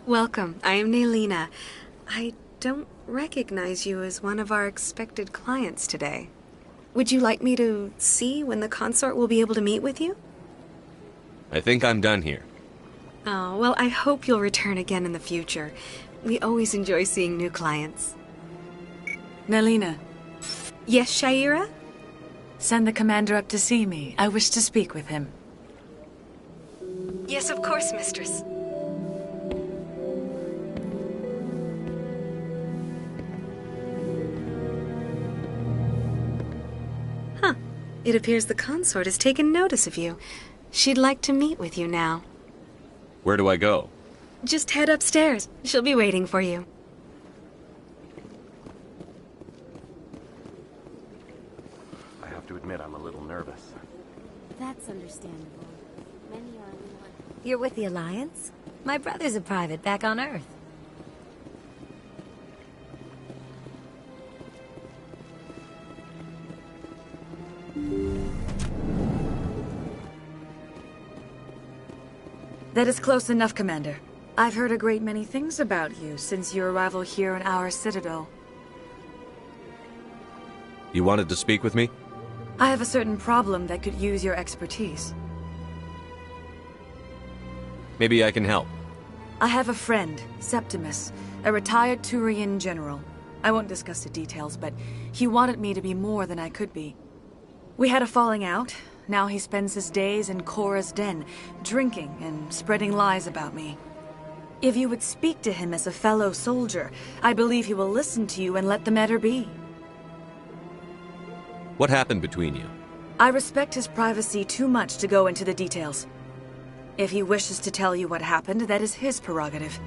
Welcome. I am Naylina. I don't recognize you as one of our expected clients today. Would you like me to see when the consort will be able to meet with you? I think I'm done here. Oh, well, I hope you'll return again in the future. We always enjoy seeing new clients. Naylina. Yes, Shaira? Send the commander up to see me. I wish to speak with him. Yes, of course, mistress. It appears the consort has taken notice of you. She'd like to meet with you now. Where do I go? Just head upstairs. She'll be waiting for you. I have to admit, I'm a little nervous. That's understandable. Many are. You're with the Alliance? My brother's a private back on Earth. That is close enough, Commander. I've heard a great many things about you since your arrival here in our Citadel. You wanted to speak with me? I have a certain problem that could use your expertise. Maybe I can help. I have a friend, Septimus, a retired Turian general. I won't discuss the details, but he wanted me to be more than I could be. We had a falling out. Now he spends his days in Korra's den, drinking and spreading lies about me. If you would speak to him as a fellow soldier, I believe he will listen to you and let the matter be. What happened between you? I respect his privacy too much to go into the details. If he wishes to tell you what happened, that is his prerogative.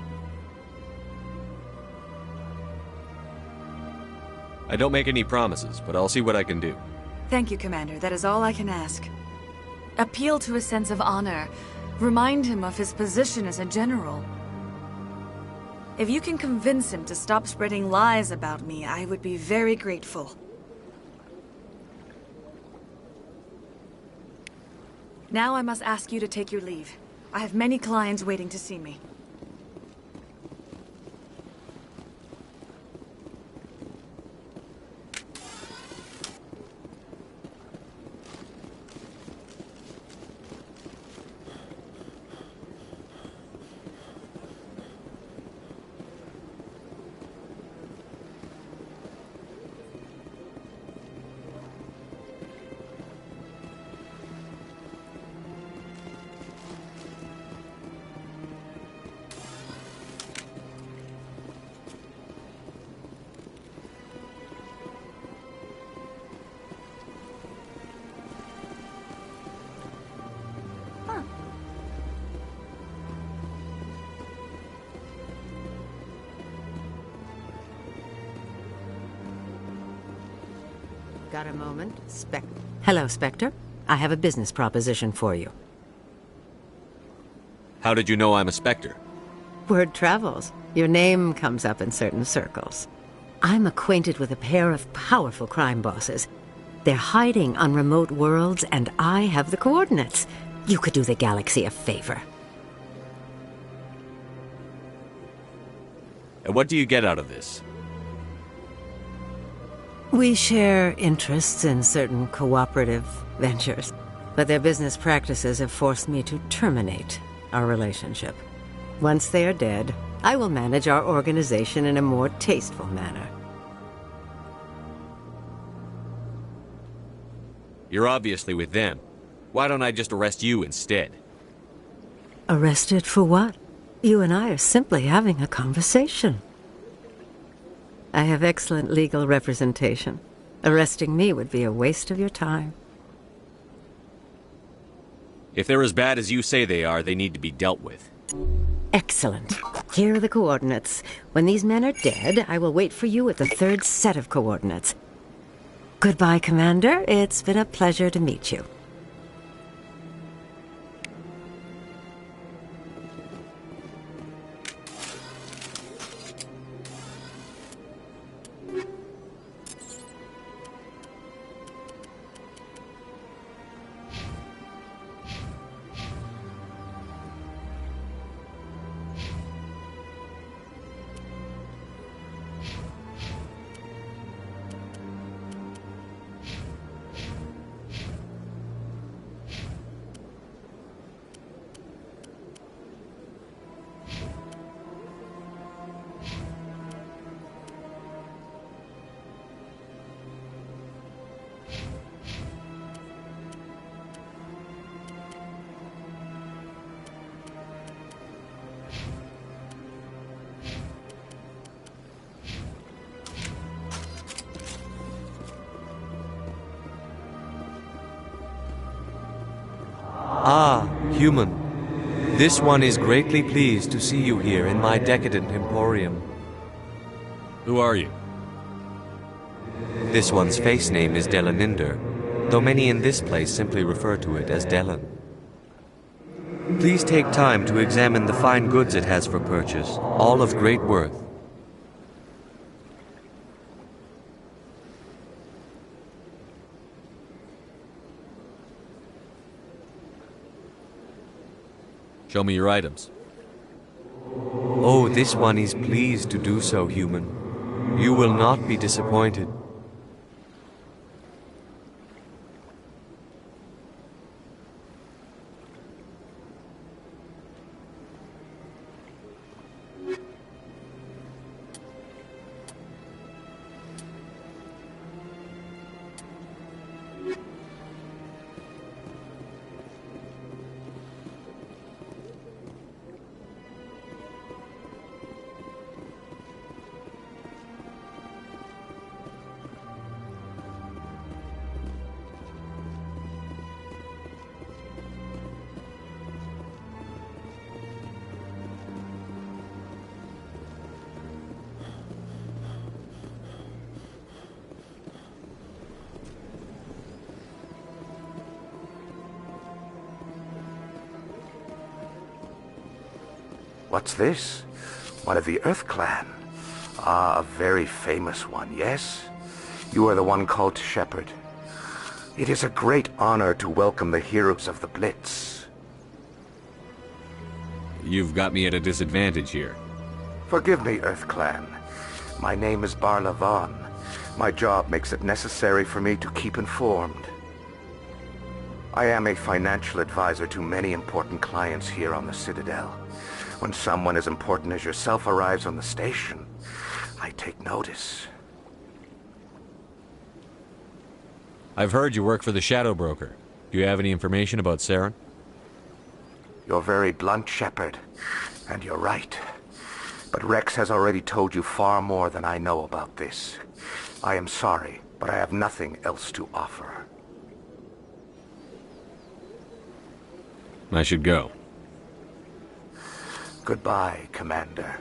I don't make any promises, but I'll see what I can do. Thank you, Commander. That is all I can ask. Appeal to his sense of honor. Remind him of his position as a general. If you can convince him to stop spreading lies about me, I would be very grateful. Now I must ask you to take your leave. I have many clients waiting to see me. Got a moment? Hello, Spectre. I have a business proposition for you. How did you know I'm a Spectre? Word travels. Your name comes up in certain circles. I'm acquainted with a pair of powerful crime bosses. They're hiding on remote worlds, and I have the coordinates. You could do the galaxy a favor. And what do you get out of this? We share interests in certain cooperative ventures, but their business practices have forced me to terminate our relationship. Once they are dead, I will manage our organization in a more tasteful manner. You're obviously with them. Why don't I just arrest you instead? Arrested for what? You and I are simply having a conversation. I have excellent legal representation. Arresting me would be a waste of your time. If they're as bad as you say they are, they need to be dealt with. Excellent. Here are the coordinates. When these men are dead, I will wait for you at the third set of coordinates. Goodbye, Commander. It's been a pleasure to meet you. Ah, human. This one is greatly pleased to see you here in my decadent emporium. Who are you? This one's face name is Delaninder, though many in this place simply refer to it as Delan. Please take time to examine the fine goods it has for purchase, all of great worth. Show me your items. Oh, this one is pleased to do so, human. You will not be disappointed. What's this? One of the Earth Clan. Ah, a very famous one, yes? You are the one called Shepard. It is a great honor to welcome the heroes of the Blitz. You've got me at a disadvantage here. Forgive me, EarthClan. My name is Barla Vaughn. My job makes it necessary for me to keep informed. I am a financial advisor to many important clients here on the Citadel. When someone as important as yourself arrives on the station, I take notice. I've heard you work for the Shadow Broker. Do you have any information about Saren? You're very blunt, Shepard. And you're right. But Rex has already told you far more than I know about this. I am sorry, but I have nothing else to offer. I should go. Goodbye, Commander.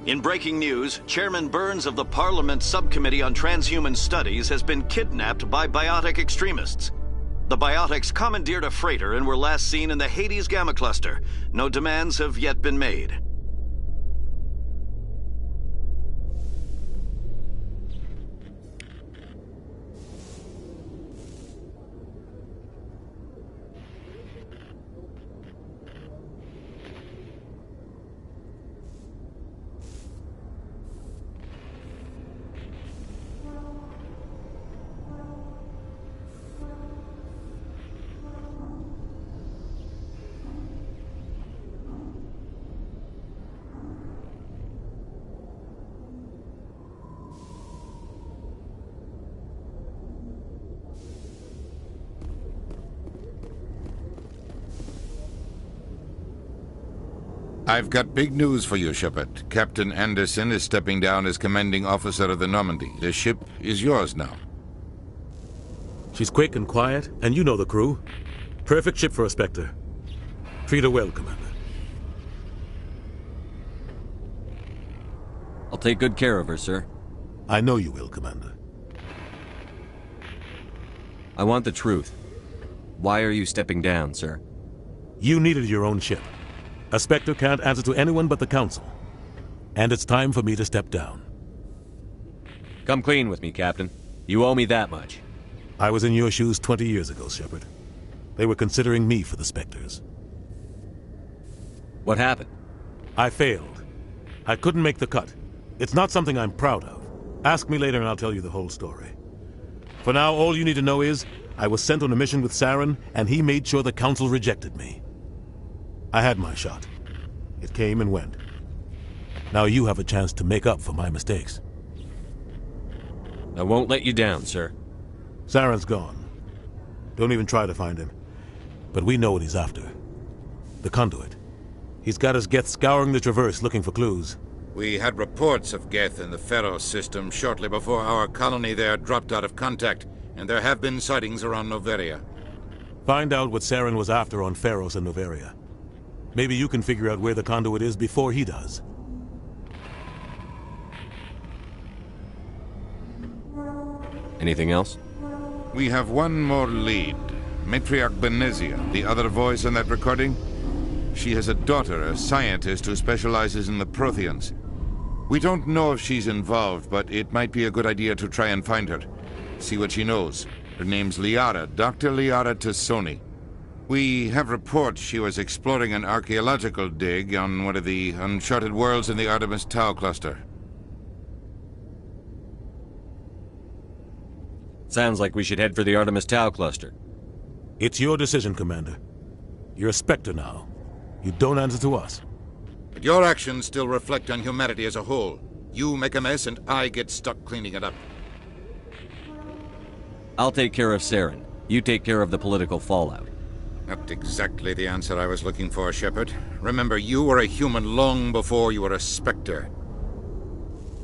In breaking news, Chairman Burns of the Parliament Subcommittee on Transhuman Studies has been kidnapped by biotic extremists. The biotics commandeered a freighter and were last seen in the Hades Gamma Cluster. No demands have yet been made. I've got big news for you, Shepard. Captain Anderson is stepping down as commanding officer of the Normandy. The ship is yours now. She's quick and quiet, and you know the crew. Perfect ship for a Spectre. Treat her well, Commander. I'll take good care of her, sir. I know you will, Commander. I want the truth. Why are you stepping down, sir? You needed your own ship. A Spectre can't answer to anyone but the Council. And it's time for me to step down. Come clean with me, Captain. You owe me that much. I was in your shoes 20 years ago, Shepard. They were considering me for the Spectres. What happened? I failed. I couldn't make the cut. It's not something I'm proud of. Ask me later and I'll tell you the whole story. For now, all you need to know is, I was sent on a mission with Saren, and he made sure the Council rejected me. I had my shot. It came and went. Now you have a chance to make up for my mistakes. I won't let you down, sir. Saren's gone. Don't even try to find him. But we know what he's after. The Conduit. He's got us Geth scouring the Traverse looking for clues. We had reports of Geth in the Pharos system shortly before our colony there dropped out of contact, and there have been sightings around Noveria. Find out what Saren was after on Pharos and Noveria. Maybe you can figure out where the Conduit is before he does. Anything else? We have one more lead. Matriarch Benezia, the other voice in that recording. She has a daughter, a scientist who specializes in the Protheans. We don't know if she's involved, but it might be a good idea to try and find her. See what she knows. Her name's Liara, Dr. Liara Tassoni. We have reports she was exploring an archaeological dig on one of the uncharted worlds in the Artemis Tau cluster. Sounds like we should head for the Artemis Tau cluster. It's your decision, Commander. You're a Spectre now. You don't answer to us. But your actions still reflect on humanity as a whole. You make a mess and I get stuck cleaning it up. I'll take care of Saren. You take care of the political fallout. Not exactly the answer I was looking for, Shepard. Remember, you were a human long before you were a Spectre.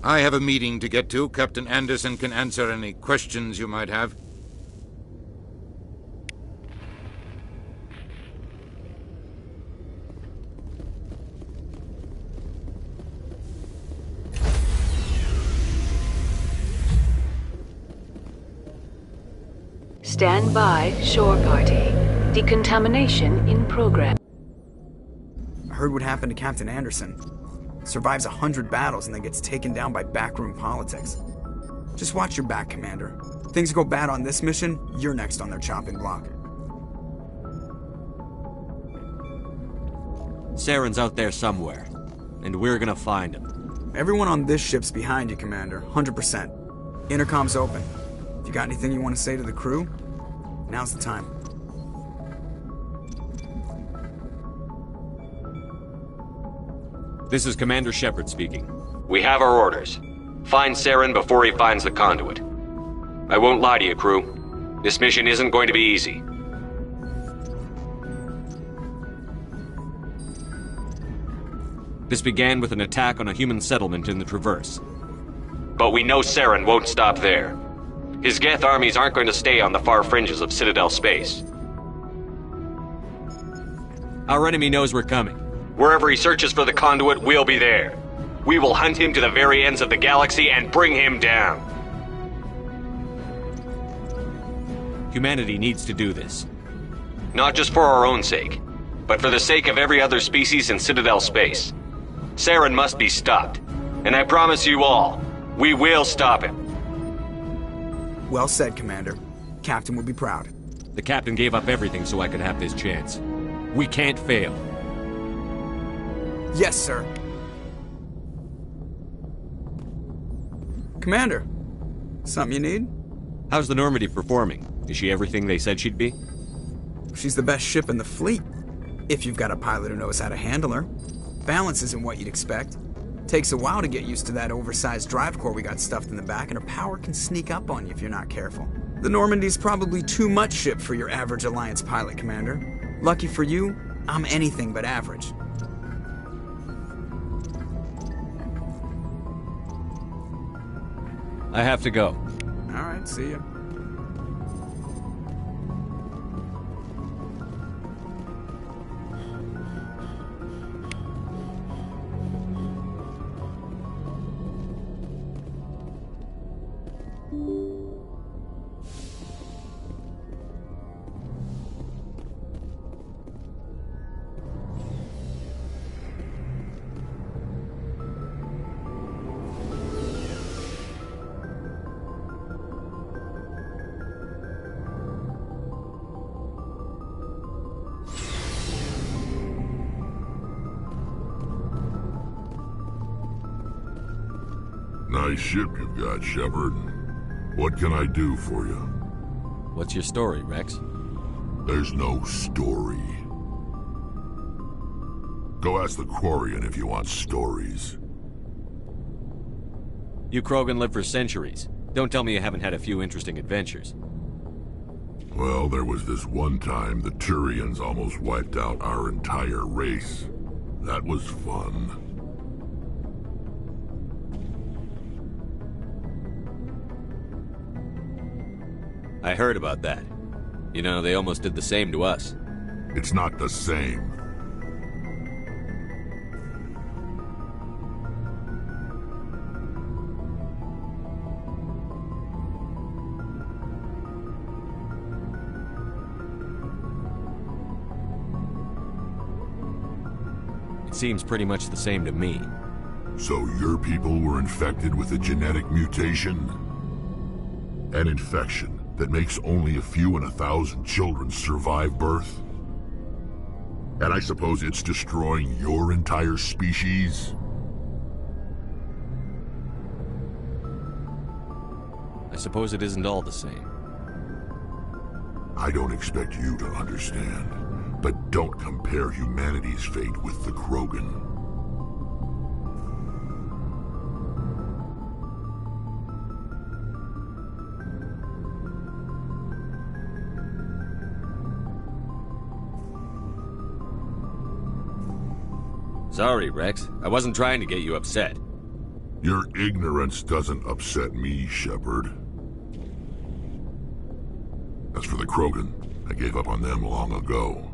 I have a meeting to get to. Captain Anderson can answer any questions you might have. Stand by, shore party. Decontamination in progress. I heard what happened to Captain Anderson. Survives 100 battles and then gets taken down by backroom politics. Just watch your back, Commander. Things go bad on this mission, you're next on their chopping block. Saren's out there somewhere, and we're gonna find him. Everyone on this ship's behind you, Commander. 100%. Intercom's open. If you got anything you want to say to the crew, now's the time. This is Commander Shepard speaking. We have our orders. Find Saren before he finds the conduit. I won't lie to you, crew. This mission isn't going to be easy. This began with an attack on a human settlement in the Traverse. But we know Saren won't stop there. His Geth armies aren't going to stay on the far fringes of Citadel space. Our enemy knows we're coming. Wherever he searches for the conduit, we'll be there. We will hunt him to the very ends of the galaxy and bring him down. Humanity needs to do this. Not just for our own sake, but for the sake of every other species in Citadel space. Saren must be stopped. And I promise you all, we will stop him. Well said, Commander. Captain would be proud. The Captain gave up everything so I could have this chance. We can't fail. Yes, sir. Commander, something you need? How's the Normandy performing? Is she everything they said she'd be? She's the best ship in the fleet. If you've got a pilot who knows how to handle her. Balance isn't what you'd expect. Takes a while to get used to that oversized drive core we got stuffed in the back, and her power can sneak up on you if you're not careful. The Normandy's probably too much ship for your average Alliance pilot, Commander. Lucky for you, I'm anything but average. I have to go. All right, see ya. Nice ship you've got, Shepard. What can I do for you? What's your story, Rex? There's no story. Go ask the Quarian if you want stories. You Krogan live for centuries. Don't tell me you haven't had a few interesting adventures. Well, there was this one time the Turians almost wiped out our entire race. That was fun. I heard about that. You know, they almost did the same to us. It's not the same. It seems pretty much the same to me. So your people were infected with a genetic mutation? An infection that makes only a few in 1,000 children survive birth? And I suppose it's destroying your entire species? I suppose it isn't all the same. I don't expect you to understand, But don't compare humanity's fate with the Krogan. Sorry, Rex. I wasn't trying to get you upset. Your ignorance doesn't upset me, Shepard. As for the Krogan, I gave up on them long ago.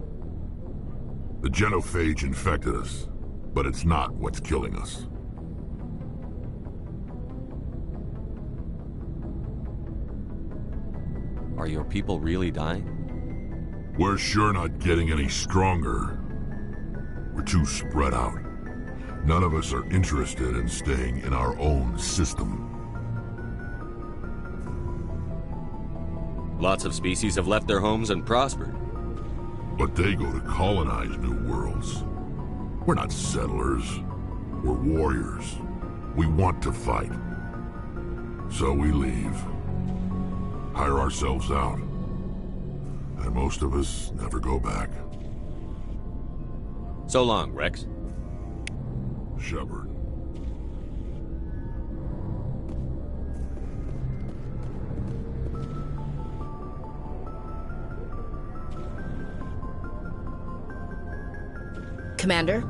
The genophage infected us, but it's not what's killing us. Are your people really dying? We're sure not getting any stronger. We're too spread out. None of us are interested in staying in our own system. Lots of species have left their homes and prospered. But they go to colonize new worlds. We're not settlers. We're warriors. We want to fight. So we leave. Hire ourselves out. And most of us never go back. So long, Rex. Shepard. Commander?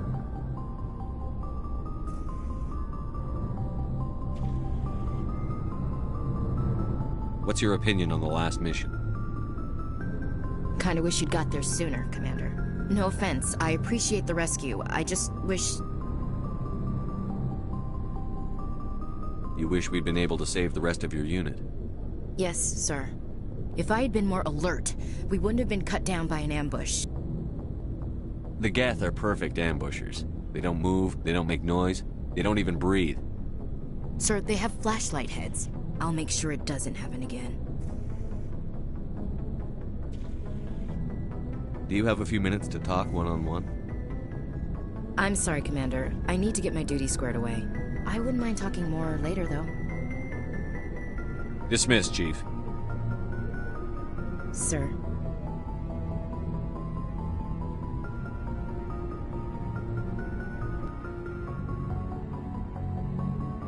What's your opinion on the last mission? Kinda wish you'd got there sooner, Commander. No offense, I appreciate the rescue. I just wish... You wish we'd been able to save the rest of your unit? Yes, sir. If I had been more alert, we wouldn't have been cut down by an ambush. The Geth are perfect ambushers. They don't move, they don't make noise, they don't even breathe. Sir, they have flashlight heads. I'll make sure it doesn't happen again. Do you have a few minutes to talk one-on-one? I'm sorry, Commander. I need to get my duty squared away. I wouldn't mind talking more later, though. Dismissed, Chief. Sir.